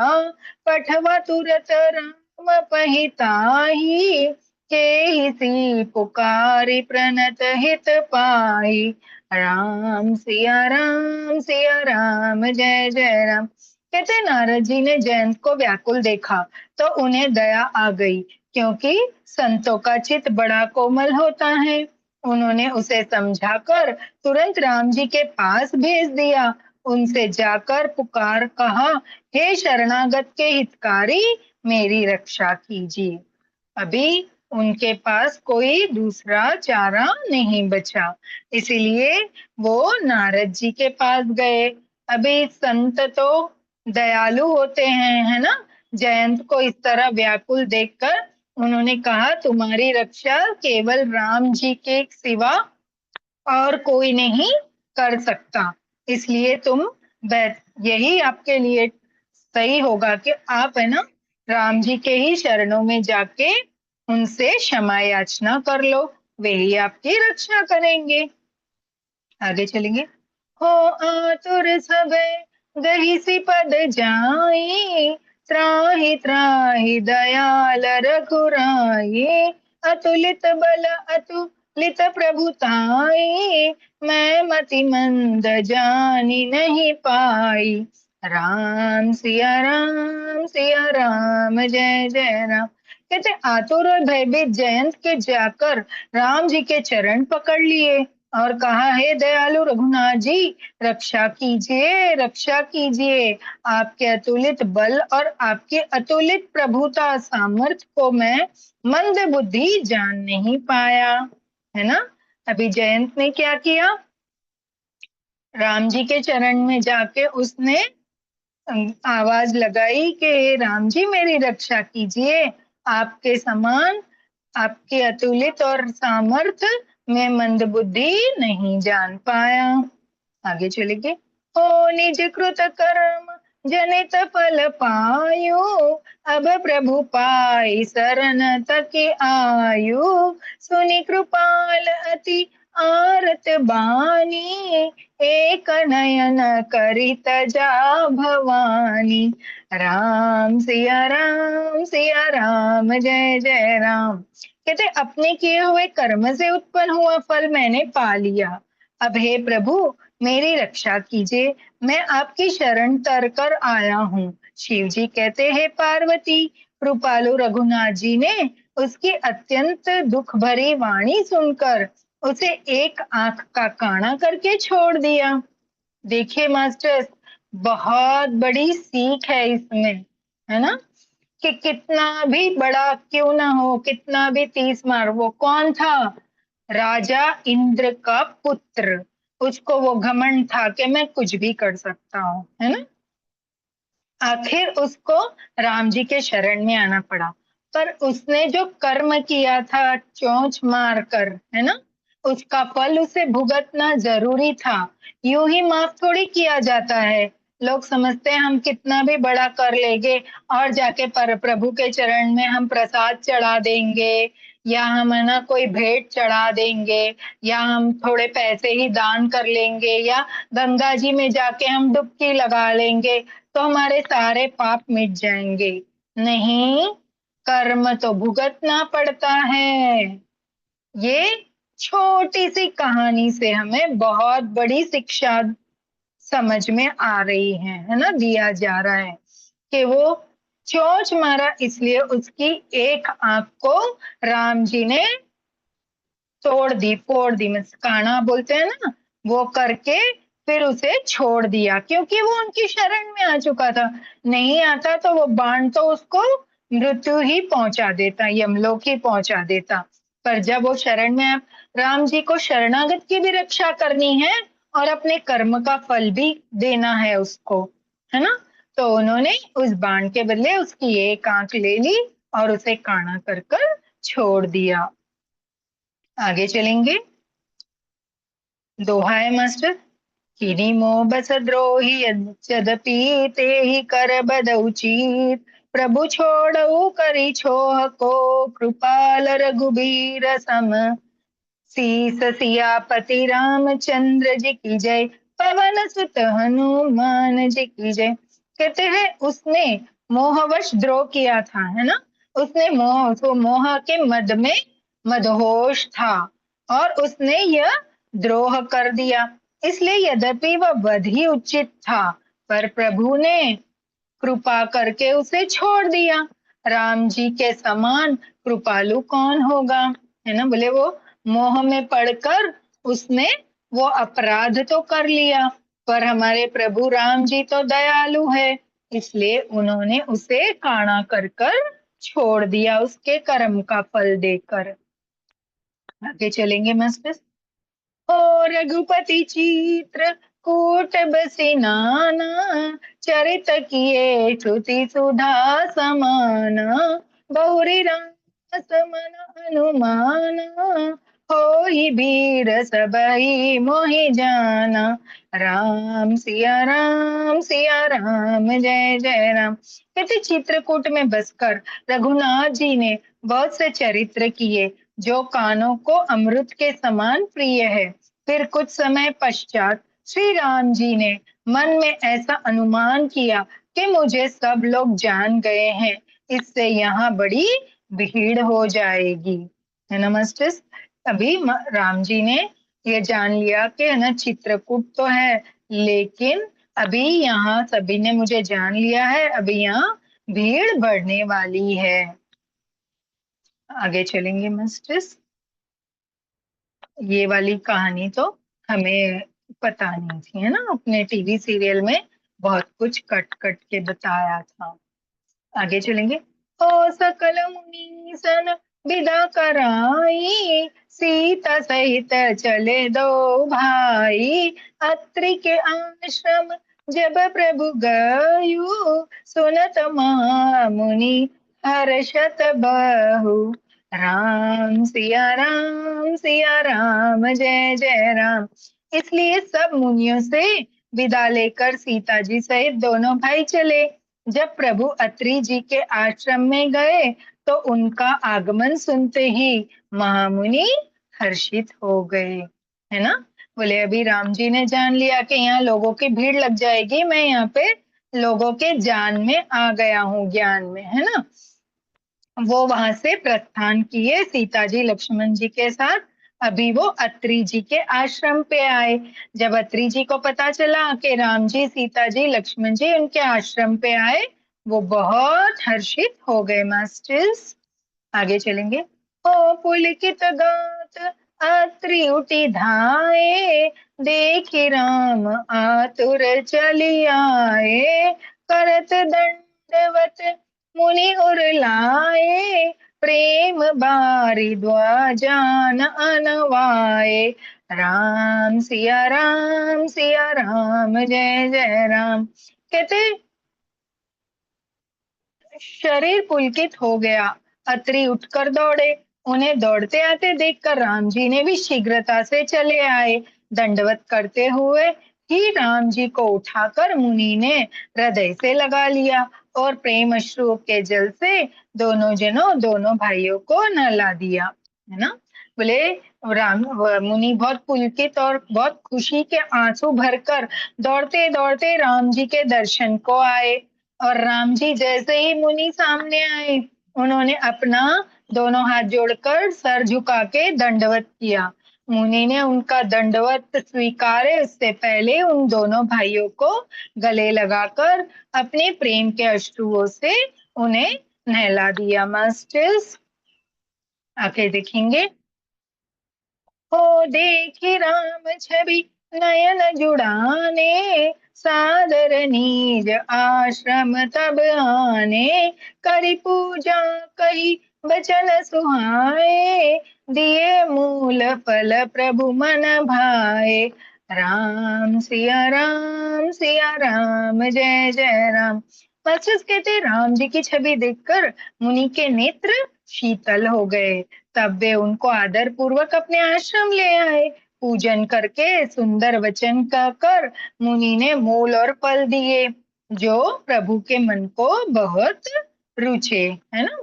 पठवा तुरत राम पहिताही, के सी पुकारी प्रणत हित पाई। राम सिया राम, जय जय राम। कहते नारद जी ने जयंत को व्याकुल देखा तो उन्हें दया आ गई, क्योंकि संतों का चित्त बड़ा कोमल होता है। उन्होंने उसे समझाकर तुरंत राम जी के पास भेज दिया। उनसे जाकर पुकार कहा, हे शरणागत के हितकारी, मेरी रक्षा कीजिए। अभी उनके पास कोई दूसरा चारा नहीं बचा, इसीलिए वो नारद जी के पास गए। अभी संत तो दयालु होते हैं, है ना। जयंत को इस तरह व्याकुल देखकर उन्होंने कहा, तुम्हारी रक्षा केवल राम जी के सिवा और कोई नहीं कर सकता, इसलिए तुम यही आपके लिए सही होगा कि आप, है ना, राम जी के ही शरणों में जाके उनसे क्षमा याचना कर लो, वे ही आपकी रक्षा करेंगे। आगे चलेंगे। हो आतुर सब गही सी पद जाई, त्राहि त्राहि दयाल रघुराई, अतुलित बल अतुलित प्रभुताई, मैं मति मंद जानी नहीं पाई। राम सिया राम, जय जय राम। कहते आतुर और भयभीत जयंत के जाकर राम जी के चरण पकड़ लिए और कहा, हे दयालु रघुनाथ जी, रक्षा कीजिए, रक्षा कीजिए। आपके अतुलित बल और आपके अतुलित प्रभुता सामर्थ्य को मैं मंद बुद्धि जान नहीं पाया, है ना। अभी जयंत ने क्या किया, राम जी के चरण में जाके उसने आवाज लगाई कि हे राम जी, मेरी रक्षा कीजिए। आपके समान, आपके अतुलित और सामर्थ्य में मंद बुद्धि नहीं जान पाया। आगे चलेंगे। हो निज कृत कर्म जनित फल पायु, अब प्रभु पाई शरण तक आयु, सुनि कृपाल अति आरत बानी, एक नयन करित जा भवानी। राम सिया राम, जय जय राम। कहते अपने किए हुए कर्म से उत्पन्न हुआ फल मैंने पा लिया। अब हे प्रभु, मेरी रक्षा कीजिए, मैं आपकी शरण तर कर आया हूँ। शिव जी कहते हैं पार्वती, कृपालु रघुनाथ जी ने उसकी अत्यंत दुख भरी वाणी सुनकर उसे एक आंख का काना करके छोड़ दिया। देखिए मास्टर्स, बहुत बड़ी सीख है इसमें, है ना, कि कितना भी बड़ा क्यों ना हो, कितना भी तीस मार, वो कौन था, राजा इंद्र का पुत्र, उसको वो घमंड था कि मैं कुछ भी कर सकता हूँ, है ना। आखिर उसको राम जी के शरण में आना पड़ा, पर उसने जो कर्म किया था चोंच मार कर, है ना, उसका फल उसे भुगतना जरूरी था। यूं ही माफ थोड़ी किया जाता है। लोग समझते हैं हम कितना भी बड़ा कर लेंगे और जाके प्रभु के चरण में हम प्रसाद चढ़ा देंगे, या हम है ना कोई भेंट चढ़ा देंगे, या हम थोड़े पैसे ही दान कर लेंगे, या गंगा जी में जाके हम डुबकी लगा लेंगे तो हमारे सारे पाप मिट जाएंगे। नहीं, कर्म तो भुगतना पड़ता है। ये छोटी सी कहानी से हमें बहुत बड़ी शिक्षा समझ में आ रही है ना, दिया जा रहा है कि वो चोंच मारा इसलिए उसकी एक आंख को राम जी ने तोड़ दी, फोड़ दी, मीन्स काना बोलते हैं ना, वो करके फिर उसे छोड़ दिया, क्योंकि वो उनकी शरण में आ चुका था। नहीं आता तो वो बाण तो उसको मृत्यु ही पहुंचा देता, यमलोक ही पहुंचा देता। पर जब वो शरण में राम जी को शरणागत की भी रक्षा करनी है और अपने कर्म का फल भी देना है उसको, है ना, तो उन्होंने उस बाण के बदले उसकी एक आंख ले ली और उसे काना कर कर छोड़ दिया। आगे चलेंगे। दोहा है मास्टर। किनी मोह बस द्रोही यद्यपि ते ही कर बदउ चीत, प्रभु छोड़ऊ करी छोह को, कृपाल रघुबीर सम, शीस सियापति रामचंद्र जी की जय, पवन सुत हनुमान जी की जय। कहते हैं उसने मोहवश द्रोह किया था, है ना, उसने मोह के मद में मदहोश था और उसने यह द्रोह कर दिया, इसलिए यद्यपि वह वध ही उचित था पर प्रभु ने कृपा करके उसे छोड़ दिया। राम जी के समान कृपालु कौन होगा, है ना, बोले वो मोह में पड़कर उसने वो अपराध तो कर लिया, पर हमारे प्रभु राम जी तो दयालु है, इसलिए उन्होंने उसे काना कर कर छोड़ दिया उसके कर्म का फल देकर। आगे चलेंगे मास्टर। ओ रघुपति चित्र कूट बसी नाना, चरित किए श्रुति सुधा समाना, बहुरी राम समन हनुमान, होई वीर सबई मोहि जाना, राम सिया राम जय जय राम। कहते चित्रकूट में बसकर रघुनाथ जी ने बहुत से चरित्र किए जो कानों को अमृत के समान प्रिय है। फिर कुछ समय पश्चात श्री राम जी ने मन में ऐसा अनुमान किया कि मुझे सब लोग जान गए हैं, इससे यहाँ बड़ी भीड़ हो जाएगी, है ना मास्टर। अभी राम जी ने ये जान लिया कि है ना चित्रकूट तो है, लेकिन अभी यहाँ सभी ने मुझे जान लिया है, अभी यहाँ भीड़ बढ़ने वाली है। आगे चलेंगे मास्टर्स। ये वाली कहानी तो हमें पता नहीं थी, है ना, अपने टीवी सीरियल में बहुत कुछ कट कट के बताया था। आगे चलेंगे। ओ सकल मुनीसन विदा कराई, सीता सहित चले दो भाई, अत्रि के आश्रम जब प्रभु गयु, सुनत मुनि हर्षत बहु, सिया राम जय जय राम। इसलिए सब मुनियों से विदा लेकर सीता जी सहित दोनों भाई चले। जब प्रभु अत्रि जी के आश्रम में गए तो उनका आगमन सुनते ही महामुनि हर्षित हो गए, है ना, बोले अभी राम जी ने जान लिया कि यहाँ लोगों की भीड़ लग जाएगी, मैं यहाँ पे लोगों के जान में आ गया हूँ, ज्ञान में, है ना। वो वहां से प्रस्थान किए सीता जी लक्ष्मण जी के साथ। अभी वो अत्रि जी के आश्रम पे आए। जब अत्रि जी को पता चला कि राम जी सीता जी लक्ष्मण जी उनके आश्रम पे आए, वो बहुत हर्षित हो गए मास्टर्स। आगे चलेंगे। ओ पुलकित गात अत्रि उठी धाये, देखी राम आतुर चली आए, करत दंडवत मुनि उर लाए, प्रेम बारी ध्वजान अनवाए, सिया राम जय जय राम। कहते शरीर पुलकित हो गया, अत्रि उठकर दौड़े, उन्हें दौड़ते आते देखकर राम जी ने भी शीघ्रता से चले आए, दंडवत करते हुए ही राम जी को उठाकर मुनि ने हृदय से लगा लिया और प्रेम अश्रु के जल से दोनों भाइयों को नहला दिया, है ना। बोले मुनि बहुत पुलकित और बहुत खुशी के आंसू भरकर दौड़ते दौड़ते राम जी के दर्शन को आए। और राम जी जैसे ही मुनि सामने आए, उन्होंने अपना दोनों हाथ जोड़कर सर झुका के दंडवत किया। मुनि ने उनका दंडवत स्वीकारे उससे पहले उन दोनों भाइयों को गले लगाकर अपने प्रेम के अश्रुओं से उन्हें नहला दिया। मास्टर्स आगे देखेंगे। हो देखी राम छवि नयन जुड़ाने, सादर नीज आश्रम तब आने, करी पूजा कही बचन सुहाए, दिए मूल फल प्रभु मन भाए। राम सिया राम जय जय राम। मास्टर्स कहते राम जी की छवि देखकर मुनि के नेत्र शीतल हो गए। तब वे उनको आदर पूर्वक अपने आश्रम ले आए। पूजन करके सुंदर वचन कहकर मुनि ने मूल और फल दिए जो प्रभु के मन को बहुत रुचे, है ना।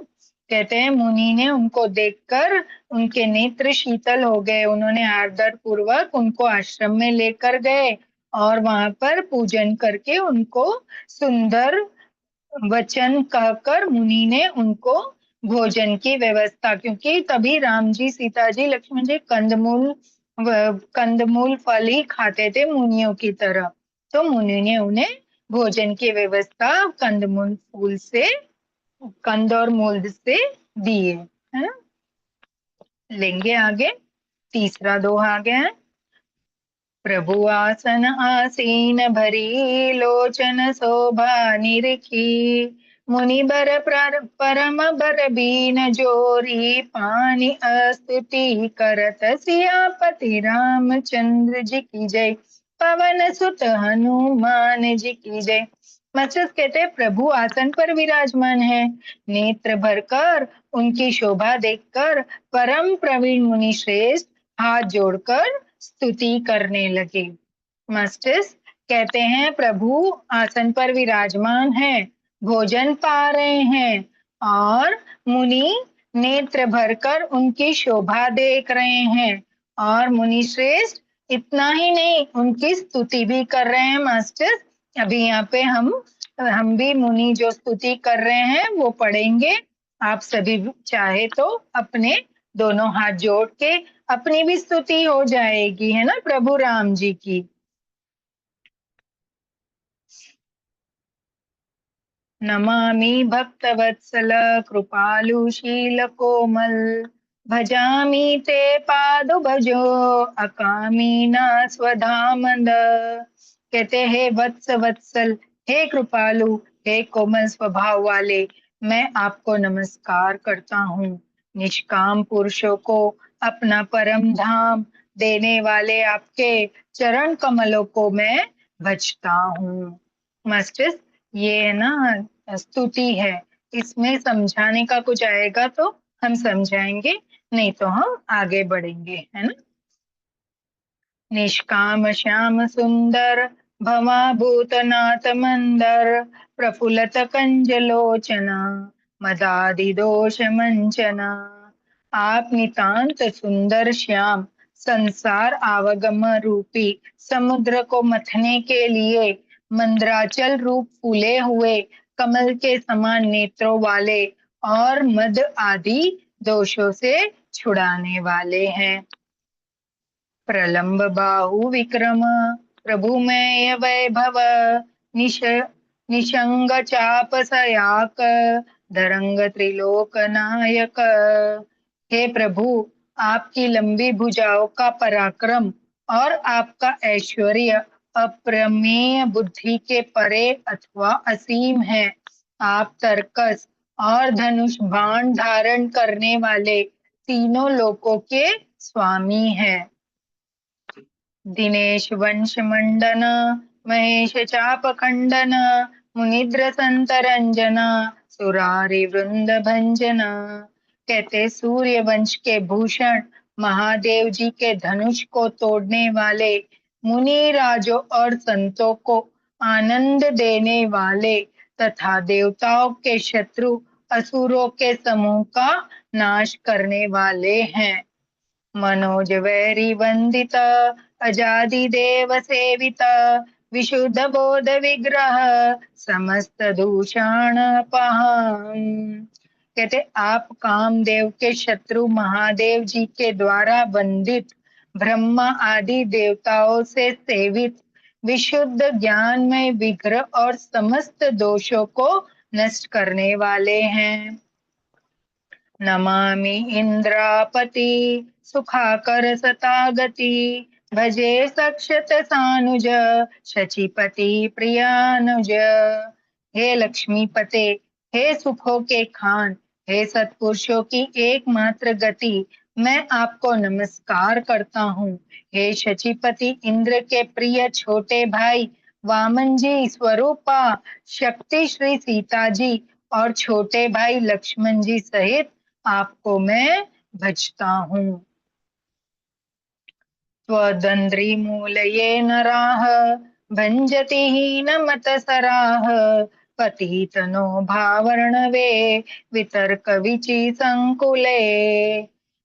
कहते हैं मुनि ने उनको देखकर उनके नेत्र शीतल हो गए। उन्होंने आदर पूर्वक उनको आश्रम में लेकर गए और वहां पर पूजन करके उनको सुंदर वचन कहकर मुनि ने उनको भोजन की व्यवस्था, क्योंकि तभी राम जी सीता जी लक्ष्मण जी कंदमूल फल ही खाते थे मुनियों की तरह, तो मुनि ने उन्हें भोजन की व्यवस्था कंद और मूल से दिए, है ना। लेंगे आगे तीसरा दोहा आ गया है। प्रभु आसन आसीन भरी, लोचन शोभा निरखी, मुनि बर परम बर बीन जोरी, पानी स्तुति करत सियापति रामचंद्र जी की जय, पवन सुत हनुमान जी की जय। मतलब कहते हैं प्रभु आसन पर विराजमान है। नेत्र भरकर उनकी शोभा देखकर परम प्रवीण मुनि श्रेष्ठ हाथ जोड़कर स्तुति करने लगे। मास्टर्स कहते हैं प्रभु आसन पर विराजमान है, भोजन पा रहे हैं और मुनि नेत्र भरकर उनकी शोभा देख रहे हैं, और मुनि श्रेष्ठ इतना ही नहीं उनकी स्तुति भी कर रहे हैं। मास्टर्स अभी यहाँ पे हम भी मुनि जो स्तुति कर रहे हैं वो पढ़ेंगे। आप सभी चाहे तो अपने दोनों हाथ जोड़ के अपनी भी स्तुति हो जाएगी, है ना, प्रभु राम जी की। नमामि भक्तवत्सल कृपालु शील कोमल, भजामि ते पादु भजो अकामी ना स्वधामंद। कहते हे वत्सल, हे कृपालु, हे कोमल स्वभाव वाले, मैं आपको नमस्कार करता हूँ। निष्काम पुरुषों को अपना परम धाम देने वाले आपके चरण कमलों को मैं भजता हूँ। मास्टर्स ये है ना स्तुति है, इसमें समझाने का कुछ आएगा तो हम समझाएंगे, नहीं तो हम आगे बढ़ेंगे, है ना। निष्काम श्याम सुंदर भवा भूतनाथ मंदर, प्रफुल्लत कंज लोचना मदादि दोष मंचना। आप नितांत सुंदर श्याम, संसार आवागम रूपी समुद्र को मथने के लिए मंद्राचल रूप फूले हुए कमल के समान नेत्रों वाले और मद आदि दोषों से छुड़ाने वाले हैं। प्रलंब बाहु विक्रम प्रभुमेय वैभव, निशंग चाप सयाक धरंग त्रिलोक नायक। हे प्रभु, आपकी लंबी भुजाओं का पराक्रम और आपका ऐश्वर्य अप्रमेय बुद्धि के परे अथवा असीम है। आप तर्कस और धनुष बाण धारण करने वाले तीनों लोकों के स्वामी हैं। दिनेश वंश मंडन महेश चाप खंडन, मुनिद्र संत रंजना सुरारि वृंद भंजना। कहते सूर्य वंश के भूषण महादेव जी के धनुष को तोड़ने वाले मुनि राजों और संतों को आनंद देने वाले तथा देवताओं के शत्रु असुरों के समूह का नाश करने वाले हैं। मनोज वैरी वंदित अजादि देव सेवित विशुद्ध बोध विग्रह समस्त दूषण कहते आप कामदेव के शत्रु महादेव जी के द्वारा वंदित ब्रह्मा आदि देवताओं से सेवित विशुद्ध ज्ञान में विग्रह और समस्त दोषों को नष्ट करने वाले हैं। नमामि इंद्रापति सुखाकर सतागति भजे सक्षत सानुज शचीपति प्रियानुज। हे लक्ष्मीपते, हे सुखों के खान, हे सत्पुरुषों की एकमात्र गति, मैं आपको नमस्कार करता हूँ। हे शचीपति इंद्र के प्रिय छोटे भाई वामन जी स्वरूपा शक्ति श्री सीता जी और छोटे भाई लक्ष्मण जी सहित आपको मैं भजता हूँ। त्वदंद्री मूलये नराः भंजति हीन मत सराः पतितनो भावर्णवे वितर्क विचि संकुले।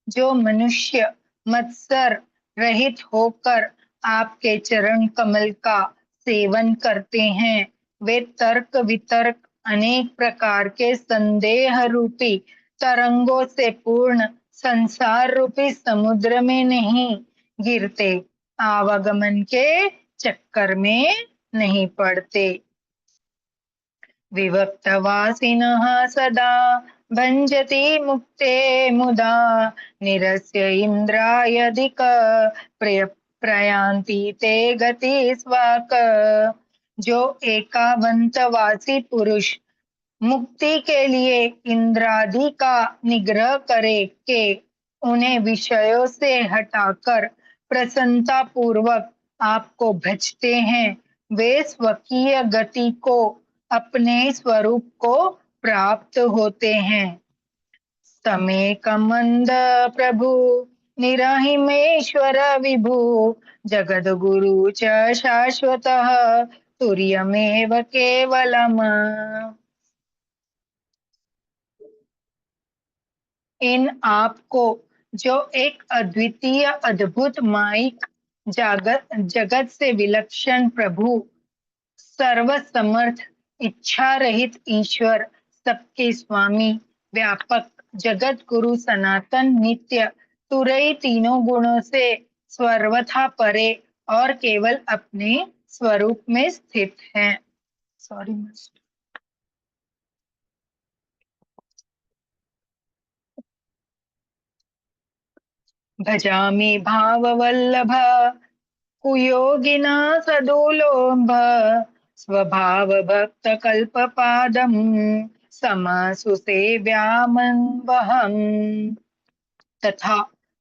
जो मनुष्य मत्सर रहित होकर आपके चरण कमल का सेवन करते हैं, वे तर्क वितर्क अनेक प्रकार के संदेह रूपी तरंगों से पूर्ण संसार रूपी समुद्र में नहीं गिरते, आवागमन के चक्कर में नहीं पड़ते। विभक्तवासिनः सदा भंजति मुक्ते मुदा निरस्य इंद्रायधिक प्रयांति ते गति स्वाक। जो एकांतवासी पुरुष मुक्ति के लिए इंद्रादि का निग्रह करे के उन्हें विषयों से हटाकर प्रसन्नता पूर्वक आपको भजते हैं, वे स्वकीय गति को अपने स्वरूप को प्राप्त होते हैं। तमेकमंद प्रभु निरहिमेश्वर विभु जगद गुरु च शाश्वतः तुर्यमेव केवलम्। इन आपको जो एक अद्वितीय अद्भुत माइक जगत से विलक्षण प्रभु सर्वसमर्थ इच्छा रहित ईश्वर सबके स्वामी व्यापक जगत गुरु सनातन नित्य तुरई तीनों गुणों से सर्वथा परे और केवल अपने स्वरूप में स्थित है। Sorry master. भजामि भाववल्लभ कुयोगिना सदुलोभ स्वभाव भक्त कल्पपादम समसुसेव्यामन्वहम्। तथा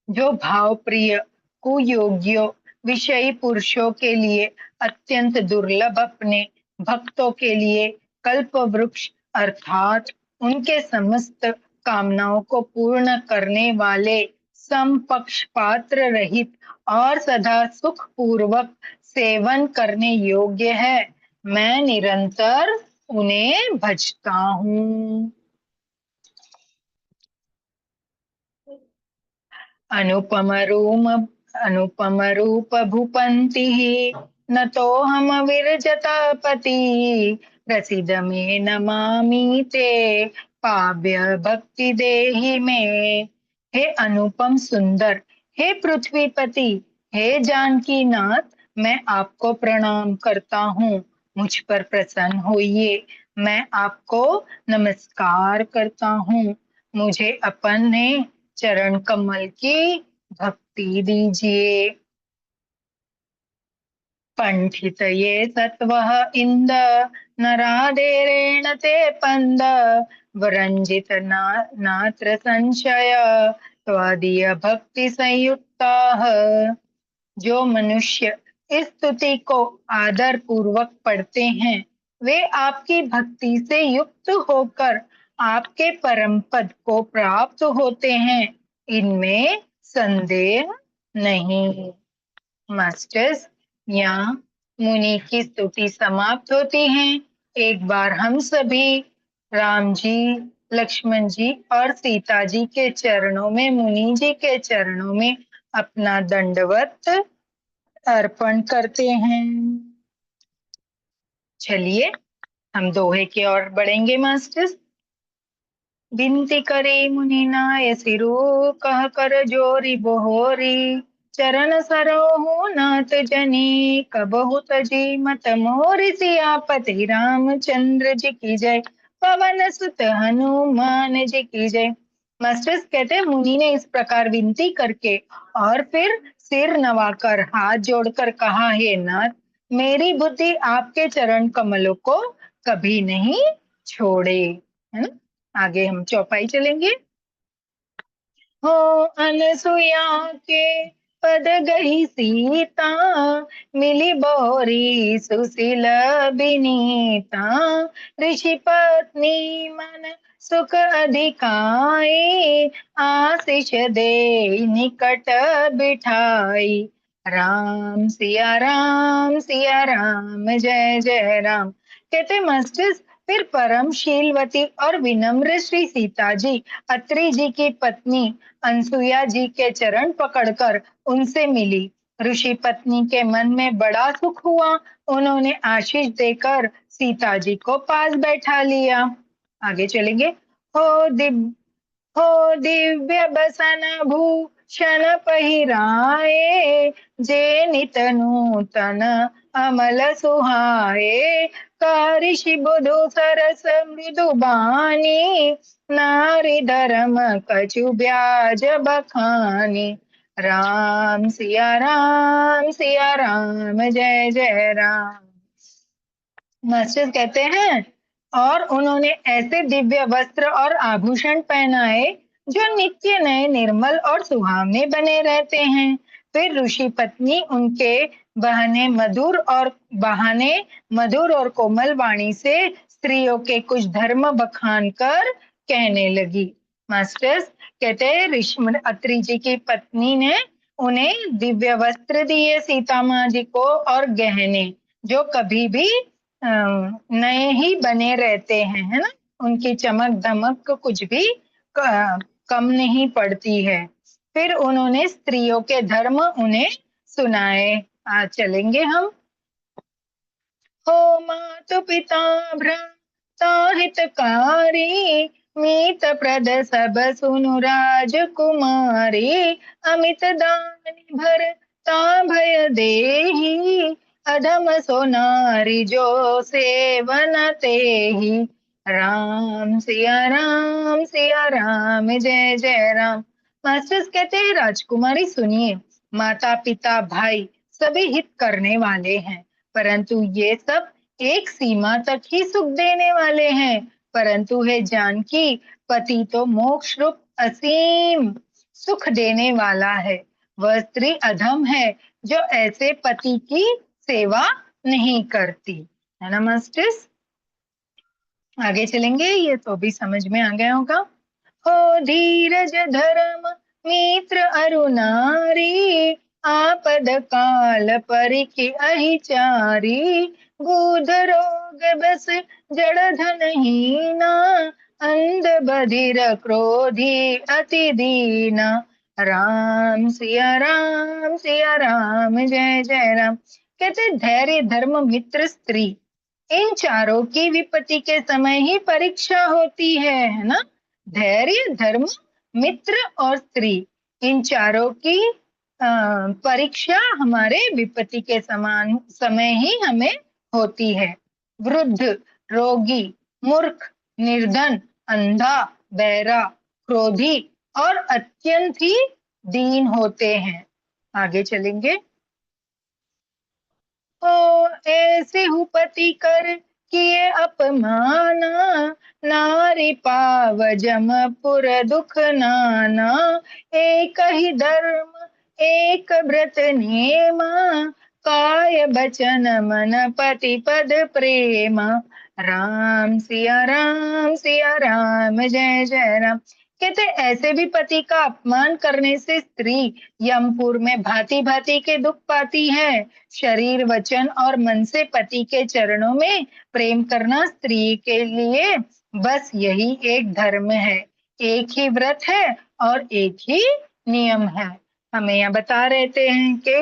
जो भाव प्रिय कुयोगियों विषयी पुरुषों के लिए अत्यंत दुर्लभ अपने भक्तों के लिए कल्प वृक्ष अर्थात उनके समस्त कामनाओं को पूर्ण करने वाले समपक्षपात्र रहित और सदा सुख पूर्वक सेवन करने योग्य है, मैं निरंतर उन्हें भजता हूँ। अनुपम रूप भूपंति न तो हम विरजतापति प्रसिद्ध में नमामि ते पाव्य भक्ति देहि में। हे अनुपम सुंदर, हे पृथ्वीपति, हे जानकी नाथ, मैं आपको प्रणाम करता हूँ, मुझ पर प्रसन्न होइए। मैं आपको नमस्कार करता हूँ, मुझे अपने चरण कमल की भक्ति दीजिए। पंठित ये सत्वः इंद नरादेरेण ते पंद वरंजित नात्र संशय त्वदीय भक्ति संयुक्ताः। जो मनुष्य इस स्तुति को आदर पूर्वक पढ़ते हैं, वे आपकी भक्ति से युक्त होकर आपके परम पद को प्राप्त होते हैं, इनमें संदेह नहीं। मास्टर्स, यहाँ मुनि की स्तुति समाप्त होती है। एक बार हम सभी राम जी, लक्ष्मण जी और सीता जी के चरणों में, मुनि जी के चरणों में अपना दंडवत अर्पण करते हैं। चलिए हम दोहे की ओर बढ़ेंगे मास्टर्स। बिनती करे मुनि नाय सिरो, कह कर जोरी बोहोरी, चरण सरोहु नाथ जनी, कबहु तजी मत मोरि, सियापति रामचंद्र जी की जय, पवन सुत हनुमान जी की जय। मास्टर्स कहते हैं मुनि ने इस प्रकार विनती करके और फिर सिर नवाकर हाथ जोड़कर कहा, हे नाथ, मेरी बुद्धि आपके चरण कमलों को कभी नहीं छोड़े। है ना। आगे हम चौपाई चलेंगे। हो अनसुया के पद गही सीता, मिली बोरी सुशील बिनीता, ऋषि पत्नी मन सुख अधिकाई, आशीष दे निकट बिठाई। राम सिया राम सिया राम, जय जय राम। कहते मास्टर्स फिर परम शीलवती और विनम्र श्री सीता जी अत्रि जी की पत्नी अनसुया जी के चरण पकड़कर उनसे मिली। ऋषि पत्नी के मन में बड़ा सुख हुआ। उन्होंने आशीष देकर सीता जी को पास बैठा लिया। आगे चलेंगे। हो दिव्य हो दिव्य बसन भूषण पहिराए, जे नित नूतन अमल सुहाए, ऋषि बुधु सरस मृदु बानी, नारी धर्म कछु ब्याज बखानी। राम सिया राम, जय जय राम। मास्टर कहते हैं और उन्होंने ऐसे दिव्य वस्त्र और आभूषण पहनाए जो नित्य नए, निर्मल और सुहावने बने रहते हैं। फिर ऋषि पत्नी उनके बहाने मधुर और कोमल वाणी से स्त्रियों के कुछ धर्म बखान कर कहने लगी। मास्टर्स कहते हैं ऋषि अत्रि जी की पत्नी ने उन्हें दिव्य वस्त्र दिए सीता माँ जी को, और गहने जो कभी भी नए ही बने रहते हैं, है ना। उनकी चमक दमक कुछ भी कम नहीं पड़ती है। फिर उन्होंने स्त्रियों के धर्म उन्हें सुनाए। आज चलेंगे हम। हो मातु पिता भ्राता हितकारी, मीत प्रद सब सुनु राजकुमारी, अमित दान भरता भय देहि, अधम सो नारी जो सेवन तेहि। राम सिया राम, जय जय राम। मास्टर्स कहते हैं राजकुमारी सुनिए, माता पिता भाई सभी हित करने वाले हैं, परंतु ये सब एक सीमा तक ही सुख देने वाले हैं। परंतु है जानकी, पति तो मोक्ष रूप असीम सुख देने वाला है। वह स्त्री अधम है जो ऐसे पति की सेवा नहीं करती, है ना मास्टर्स। आगे चलेंगे, ये तो भी समझ में आ गया होगा। हो धीरज धर्म मित्र अरुनारी, आपद काल परिखि अहिचारी, बूध रोग बस जड़ धन हीना, अंध बधिर क्रोधी अति दीना। राम सिया राम, जय जय राम। कहते धैर्य धर्म मित्र स्त्री, इन चारों की विपत्ति के समय ही परीक्षा होती है ना। धैर्य धर्म मित्र और स्त्री, इन चारों की परीक्षा हमारे विपत्ति के समान समय ही हमें होती है। वृद्ध, रोगी, मूर्ख, निर्धन, अंधा, बहरा, क्रोधी और अत्यंत ही दीन होते हैं। आगे चलेंगे। ओ ऐसे हुपति कर किए अपमाना, नारी पाव जमपुर दुख नाना, एक ही धर्म एक व्रत नेमा, काय बचन मन पति पद प्रेमा। राम सिया राम, जय जय राम। कहते ऐसे भी पति का अपमान करने से स्त्री यमपुर में भांति भांति के दुख पाती है। शरीर, वचन और मन से पति के चरणों में प्रेम करना स्त्री के लिए बस यही एक धर्म है, एक ही व्रत है और एक ही नियम है। हमें यहाँ बता रहते हैं कि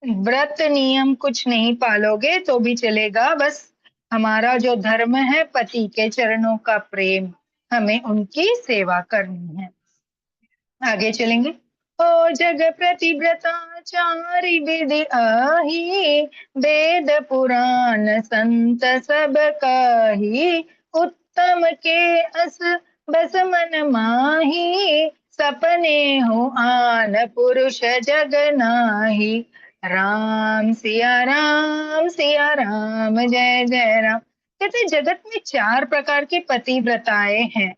व्रत नियम कुछ नहीं पालोगे तो भी चलेगा, बस हमारा जो धर्म है पति के चरणों का प्रेम, हमें उनकी सेवा करनी है। आगे चलेंगे। ओ जग प्रतिव्रता चारि विधि आही, वेद पुराण संत सब काही, उत्तम के अस बस मन माही, सपने हो आन पुरुष जग नाही। राम सिया राम सिया राम, जय जय राम। कहते जगत में 4 प्रकार की पतिव्रताएं हैं।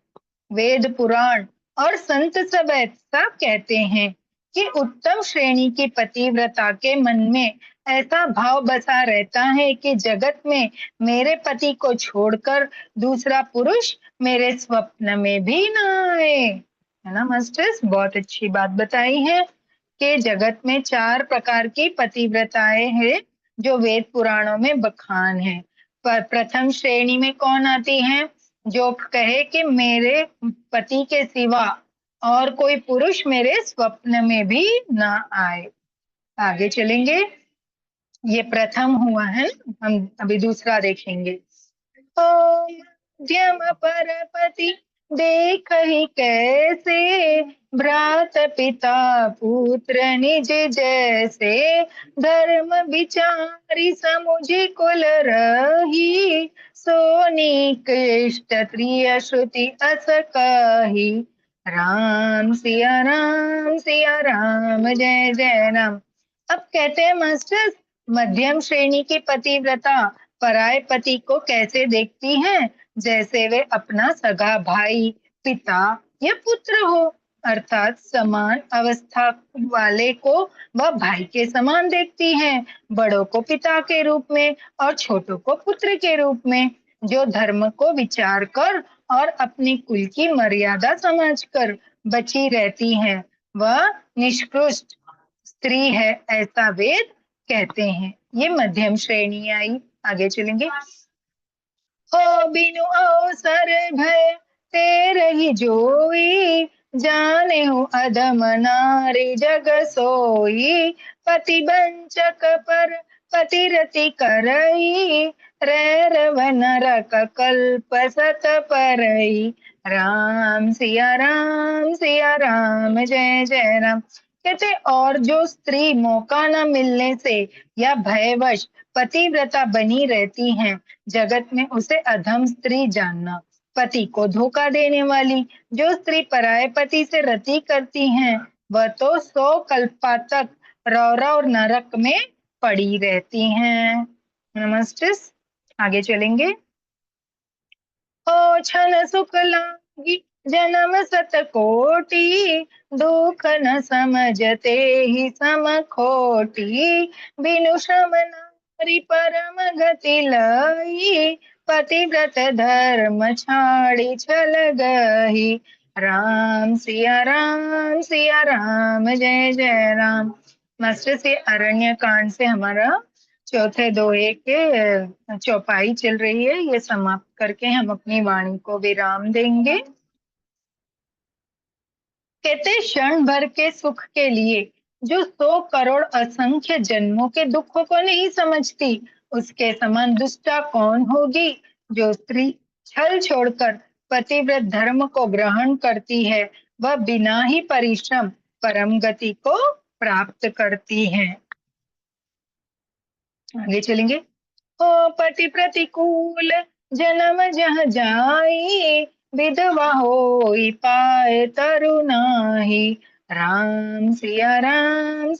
वेद पुराण और संत सब ऐसा कहते हैं कि उत्तम श्रेणी की पतिव्रता के मन में ऐसा भाव बसा रहता है कि जगत में मेरे पति को छोड़कर दूसरा पुरुष मेरे स्वप्न में भी न आए। है ना मास्टर्स, बहुत अच्छी बात बताई है कि जगत में 4 प्रकार की पतिव्रताएं हैं जो वेद पुराणों में बखान है। पर प्रथम श्रेणी में कौन आती है? जो कहे कि मेरे पति के सिवा और कोई पुरुष मेरे स्वप्न में भी ना आए। आगे चलेंगे। ये प्रथम हुआ है, हम अभी दूसरा देखेंगे। मध्यम परपति देख ही कैसे, भ्रात पिता पुत्र निज जैसे, धर्म विचारी समुझ कुल रही, सोनीक इष्ट त्रिय श्रुति अस कही। राम सिया राम, जय जय राम। अब कहते हैं मास्टर्स, मध्यम श्रेणी की पतिव्रता पराये पति को कैसे देखती हैं? जैसे वे अपना सगा भाई, पिता या पुत्र हो, अर्थात समान अवस्था वाले को वह भाई के समान देखती हैं, बड़ों को पिता के रूप में और छोटों को पुत्र के रूप में। जो धर्म को विचार कर और अपनी कुल की मर्यादा समझकर बची रहती हैं, वह निष्कृष्ट स्त्री है, ऐसा वेद कहते हैं। ये मध्यम श्रेणी आई। आगे चलेंगे। हो बिनु अवसर भय तेरे ही जोई, जाने हो अधम नारी जग सोई, पति वंचक पर पतिरति करई, रैरव नरक कल्प सत परई। राम सिया राम, जय जय राम। कहते और जो स्त्री मौका न मिलने से या भयवश पतिव्रता बनी रहती हैं, जगत में उसे अधम स्त्री जानना। पति को धोखा देने वाली जो स्त्री पराये पति से रति करती हैं, वह तो 100 कल्पा तक रौरव नरक में पड़ी रहती हैं। नमस्ते। आगे चलेंगे। ओ छन सुख लागी जन्म सत कोटि, दुख न समझते ही सम खोटी, बिनु श्रम नारी परम गति लई, पतिव्रत धर्म छाड़ी छल गही। राम सिया राम, जय जय राम। मास्टर से अरण्य कांड से हमारा चौथे दोहे के चौपाई चल रही है, ये समाप्त करके हम अपनी वाणी को विराम देंगे। कहते क्षण भर के सुख के लिए जो 100 करोड़ असंख्य जन्मों के दुखों को नहीं समझती, उसके समान दुष्टा कौन होगी? जो स्त्री छल छोड़कर पतिव्रत धर्म को ग्रहण करती है, वह बिना ही परिश्रम परम गति को प्राप्त करती है। आगे चलेंगे। ओ पति प्रतिकूल जन्म जह जाई, विधवा होई पाए तरुनाही। राम सिया राम,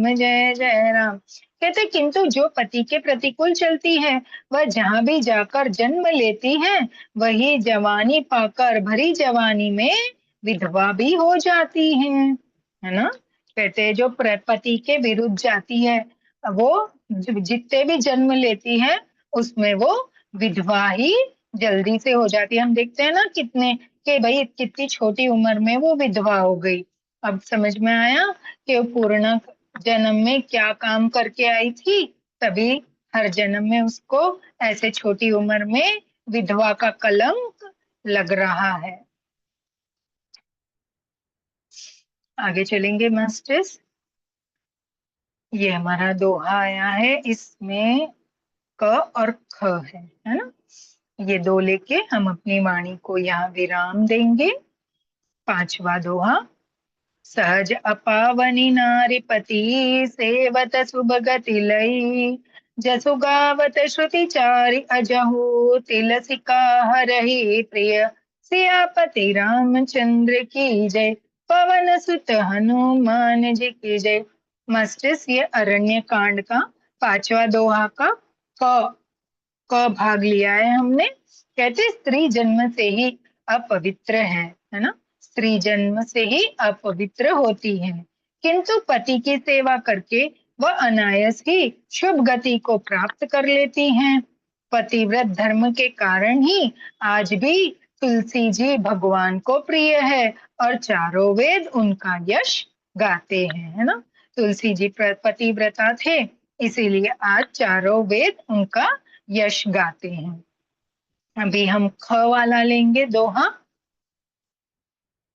जय जय राम। कहते किंतु जो पति के प्रतिकूल चलती है, वह जहाँ भी जाकर जन्म लेती है, वही जवानी पाकर भरी जवानी में विधवा भी हो जाती है ना। कहते जो पति के विरुद्ध जाती है, वो जितने भी जन्म लेती है उसमें वो विधवा ही जल्दी से हो जाती है। हम देखते हैं ना कितने कि भाई कितनी छोटी उम्र में वो विधवा हो गई। अब समझ में आया कि वो पूर्ण जन्म में क्या काम करके आई थी, तभी हर जन्म में उसको ऐसे छोटी उम्र में विधवा का कलंक लग रहा है। आगे चलेंगे मास्टर्स। ये हमारा दोहा आया है, इसमें क और ख है ना। ये दो लेके हम अपनी वाणी को यहाँ विराम देंगे। पांचवा दोहा। सहज अपावनी नारीपति सेवत सुभगति लई, जसु गावत श्रुति चारि अजहु तिलसिका हरहि प्रिय, सियापति रामचंद्र की जय, पवन सुत हनुमान जी की जय। मास्टर्स, ये अरण्य कांड का पांचवा दोहा का क भाग लिया है हमने। कहते स्त्री जन्म से ही अपवित्र है ना। स्त्री जन्म से ही अपवित्र होती है, किंतु पति की सेवा करके वह अनायास ही शुभ गति को प्राप्त कर लेती हैं। पतिव्रत धर्म के कारण ही आज भी तुलसी जी भगवान को प्रिय है और चारों वेद उनका यश गाते हैं, है ना। तुलसी जी पतिव्रता थे, इसीलिए आज चारों वेद उनका यश गाते हैं। अभी हम ख वाला लेंगे दोहा।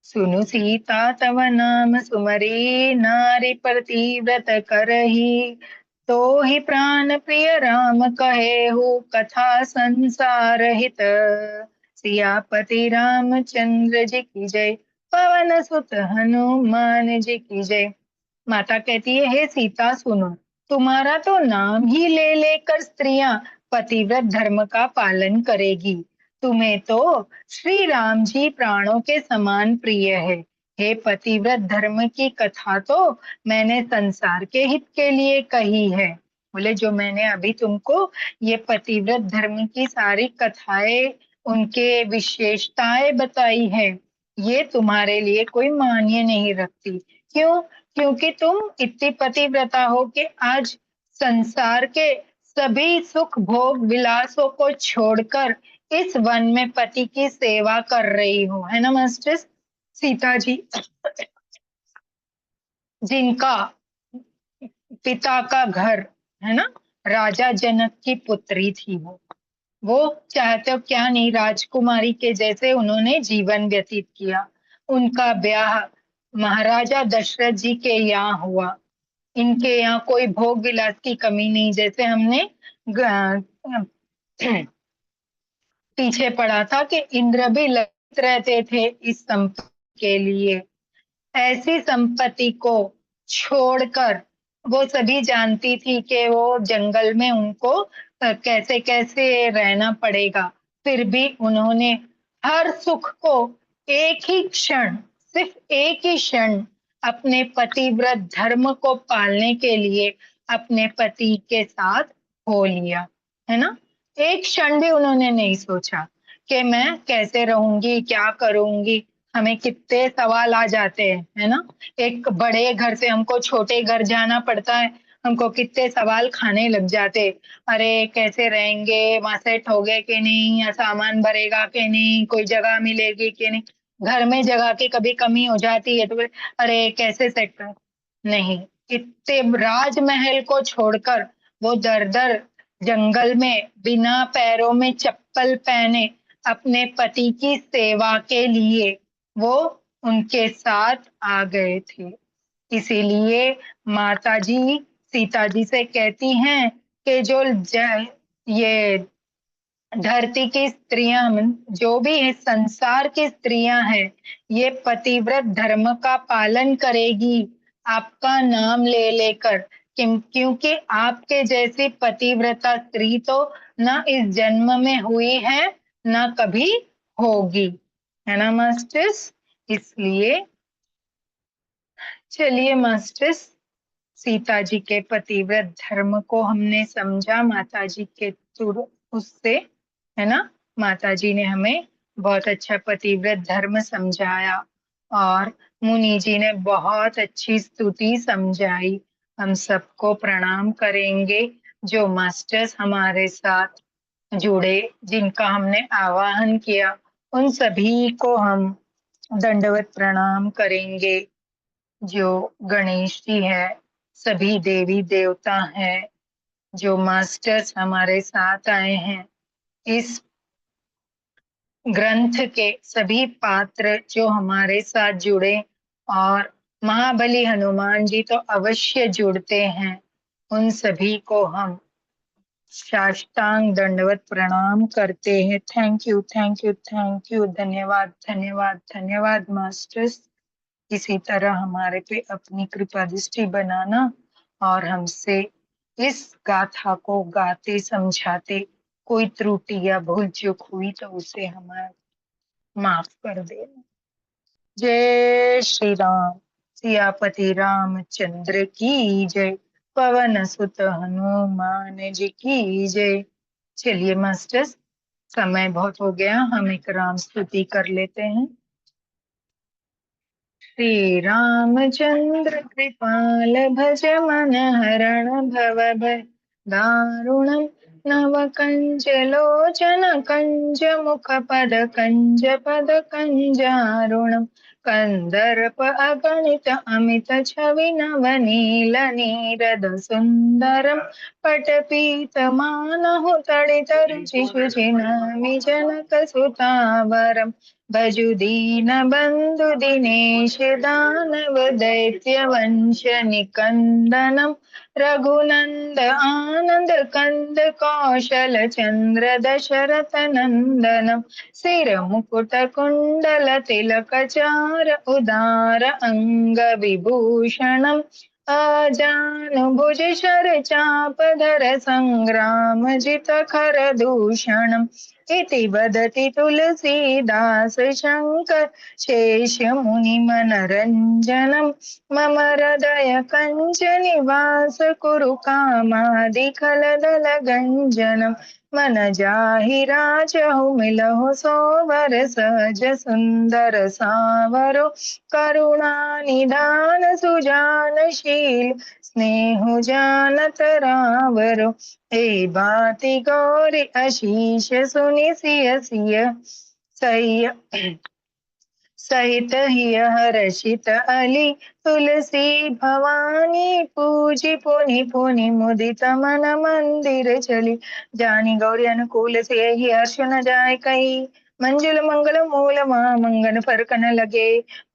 सुनु सीता तव नाम सुमरी, नारी प्रतिव्रत करही, तो ही प्राण प्रिय राम कहे हो कथा संसार हित, सियापति रामचंद्र जी की जय, पवन सुत हनुमान जी की जय। माता कहती है, हे सीता सुनो, तुम्हारा तो नाम ही ले लेकर स्त्रियां पतिव्रत धर्म का पालन करेगी। तुम्हें तो श्री राम जी प्राणों के समान प्रिय है। हे पतिव्रत धर्म की कथा तो मैंने संसार के हित के लिए कही है। बोले जो मैंने अभी तुमको ये पतिव्रत धर्म की सारी कथाएं, उनके विशेषताएं बताई है, ये तुम्हारे लिए कोई मान्य नहीं रखती। क्यों? क्योंकि तुम इतनी पतिव्रता हो कि आज संसार के सभी सुख भोग विलासों को छोड़कर इस वन में पति की सेवा कर रही हो, है ना मास्टर्स। सीता जी जिनका पिता का घर, है ना, राजा जनक की पुत्री थी, वो चाहते हो क्या नहीं, राजकुमारी के जैसे उन्होंने जीवन व्यतीत किया। उनका ब्याह महाराजा दशरथ जी के यहाँ हुआ। इनके यहाँ कोई भोग विलास की कमी नहीं, जैसे हमने पीछे पढ़ा था कि इंद्र भी ललित रहते थे इस संपत्ति के लिए। ऐसी संपत्ति को छोड़कर वो सभी जानती थी कि वो जंगल में उनको कैसे कैसे रहना पड़ेगा, फिर भी उन्होंने हर सुख को एक ही क्षण, सिर्फ एक ही क्षण अपने पतिव्रत धर्म को पालने के लिए अपने पति के साथ हो लिया, है ना। एक क्षण भी उन्होंने नहीं सोचा कि मैं कैसे रहूंगी, क्या करूंगी। हमें कितने सवाल आ जाते हैं, है ना। एक बड़े घर से हमको छोटे घर जाना पड़ता है, हमको कितने सवाल खाने लग जाते। अरे कैसे रहेंगे, वहां सेट हो गए कि नहीं, या सामान भरेगा कि नहीं, कोई जगह मिलेगी कि नहीं। घर में जगह की कभी कमी हो जाती है तो अरे कैसे सेट कर, नहीं। इतने राजमहल को छोड़कर वो दर दर जंगल में बिना पैरों में चप्पल पहने अपने पति की सेवा के लिए वो उनके साथ आ गए थे। इसीलिए माता जी सीता जी से कहती हैं कि जो ये धरती की स्त्रियां, जो भी इस संसार की स्त्रियां हैं, ये पतिव्रत धर्म का पालन करेगी आपका नाम ले लेकर। क्योंकि आपके जैसी पतिव्रता स्त्री तो ना इस जन्म में हुई है, ना कभी होगी, है ना मास्टर्स। इसलिए चलिए मास्टर्स, सीता जी के पतिव्रत धर्म को हमने समझा माता जी के उससे, है ना। माता जी ने हमें बहुत अच्छा पतिव्रत धर्म समझाया और मुनि जी ने बहुत अच्छी स्तुति समझाई। हम सबको प्रणाम करेंगे जो मास्टर्स हमारे साथ जुड़े, जिनका हमने आवाहन किया, उन सभी को हम दंडवत प्रणाम करेंगे। जो गणेश जी है, सभी देवी देवता हैं, जो मास्टर्स हमारे साथ आए हैं, इस ग्रंथ के सभी पात्र जो हमारे साथ जुड़े, और महाबली हनुमान जी तो अवश्य जुड़ते हैं, उन सभी को हम साष्टांग दंडवत प्रणाम करते हैं। Thank you, thank you, thank you. धन्यवाद, धन्यवाद, धन्यवाद मास्टर्स। इसी तरह हमारे पे अपनी कृपा दृष्टि बनाना, और हमसे इस गाथा को गाते समझाते कोई त्रुटि या भूल चूक हुई तो उसे हमारे माफ कर देना। जय श्री राम। सियापति रामचंद्र की जय। पवन सुत हनुमान जी की जय। चलिए मास्टर्स, समय बहुत हो गया, हम एक राम स्तुति कर लेते हैं। श्री रामचंद्र कृपाल भज मन हरण भव भय दारुणम नव कंज लोचन कंज मुख पद कंजारुणम कंदर्प अगणित अमित छवि नव नील नीरद सुंदरम पटपीत मानहु तड़ित रुचि शुचि नमि जनक सुतावरम भजु दीन बंधु दिनेश दानव दैत्य वंश निकंदनम रघुनंद आनंद कंद कौशल चंद्र दशरथ नंदनम सिर मुकुट कुंडल तिलक चार उदार अंग विभूषणम आजानुभुज शर चाप धर संग्राम जित खर दूषणम इति वदति तुलसीदास शंकर शेष मुनि मनरंजनम मम हृदय कंच निवास कुरु कामादिखल दल गंजनम मन जाहि राजहु मिलहु सोवर सहज सुंदर सावरो करुणा निधान सुजानशील स्नेहु जानत रावरो हे बाति गौरी आशीष सुनि सिय सिय सहित हिय हर्षित अली तुलसी भवानी पूजी पुनि पुनि मुदित मन मंदिर चली जानी गौरी अनुकूल से ही हर्ष न जाय कही मंजुल मंगल मूल मंगन फरक न लगे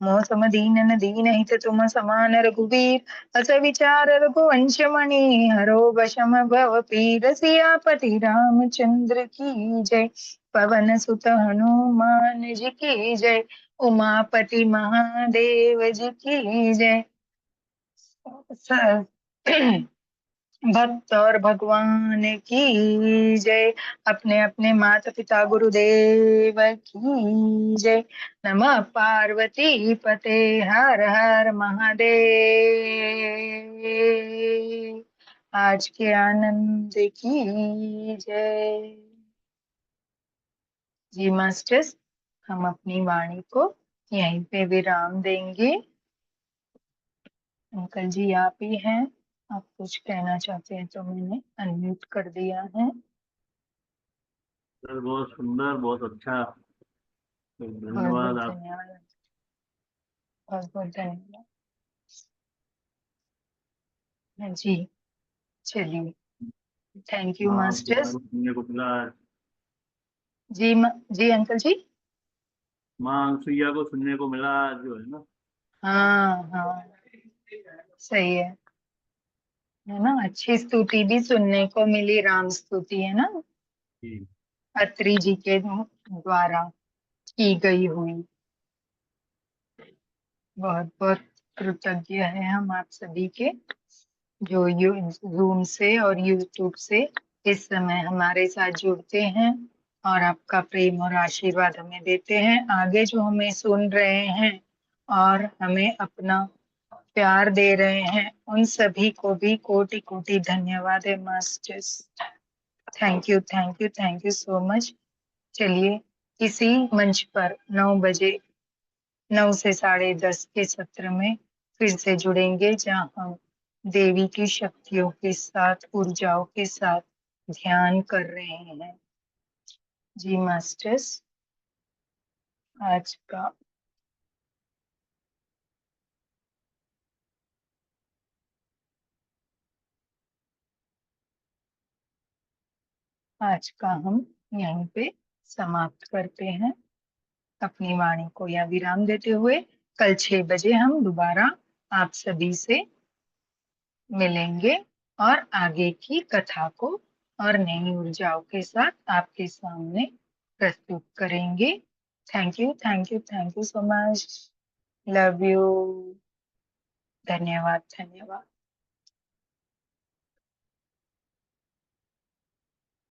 मौसम दीन न दीन हित तुम समान रघुवीर अस विचार रघुवंश मणि हरो वशम भव पीर सियापति रामचंद्र की जय। पवन सुत हनुमान जी की जय। उमापति महादेव जी की जय। भक्त और भगवान की जय। अपने अपने माता पिता गुरुदेव की जय। नमः पार्वती पते हर हर महादेव। आज के आनंद की जय। जी मास्टर्स, हम अपनी वाणी को यहीं पे विराम देंगे। अंकल जी आप ही हैं, आप कुछ कहना चाहते हैं तो मैंने अनम्यूट कर दिया है। सर बहुत सुंदर, बहुत अच्छा, तो बहुत धन्यवाद बहुत आप। धन्यवाद, बहुत बहुत धन्यवाद। हाँ जी, चलिए, थैंक यू हाँ, सुनने मास्टर्स। को सुनने को मिला। जी जी अंकल जी। माँ अनसुईया को सुनने को मिला जो है ना। हाँ हाँ, सही है ना। अच्छी स्तुति भी सुनने को मिली, राम स्तुति है ना, जी। अत्रि जी के द्वारा की गई हुई। बहुत बहुत कृतज्ञ है हम आप सभी के, जो जूम से और यूट्यूब से इस समय हमारे साथ जुड़ते हैं और आपका प्रेम और आशीर्वाद हमें देते हैं। आगे जो हमें सुन रहे हैं और हमें अपना प्यार दे रहे हैं, उन सभी को भी कोटि कोटि धन्यवाद है masters. Thank you, thank you, thank you so much. चलिए, इसी मंच पर 9 बजे, 9 से 10:30 के सत्र में फिर से जुड़ेंगे, जहाँ हम देवी की शक्तियों के साथ, ऊर्जाओं के साथ ध्यान कर रहे हैं। जी मास्टर्स। आज का हम यहीं पे समाप्त करते हैं अपनी वाणी को या विराम देते हुए। कल 6 बजे हम दोबारा आप सभी से मिलेंगे और आगे की कथा को और नई ऊर्जाओं के साथ आपके सामने प्रस्तुत करेंगे। Thank you so much. Love you. धन्यवाद।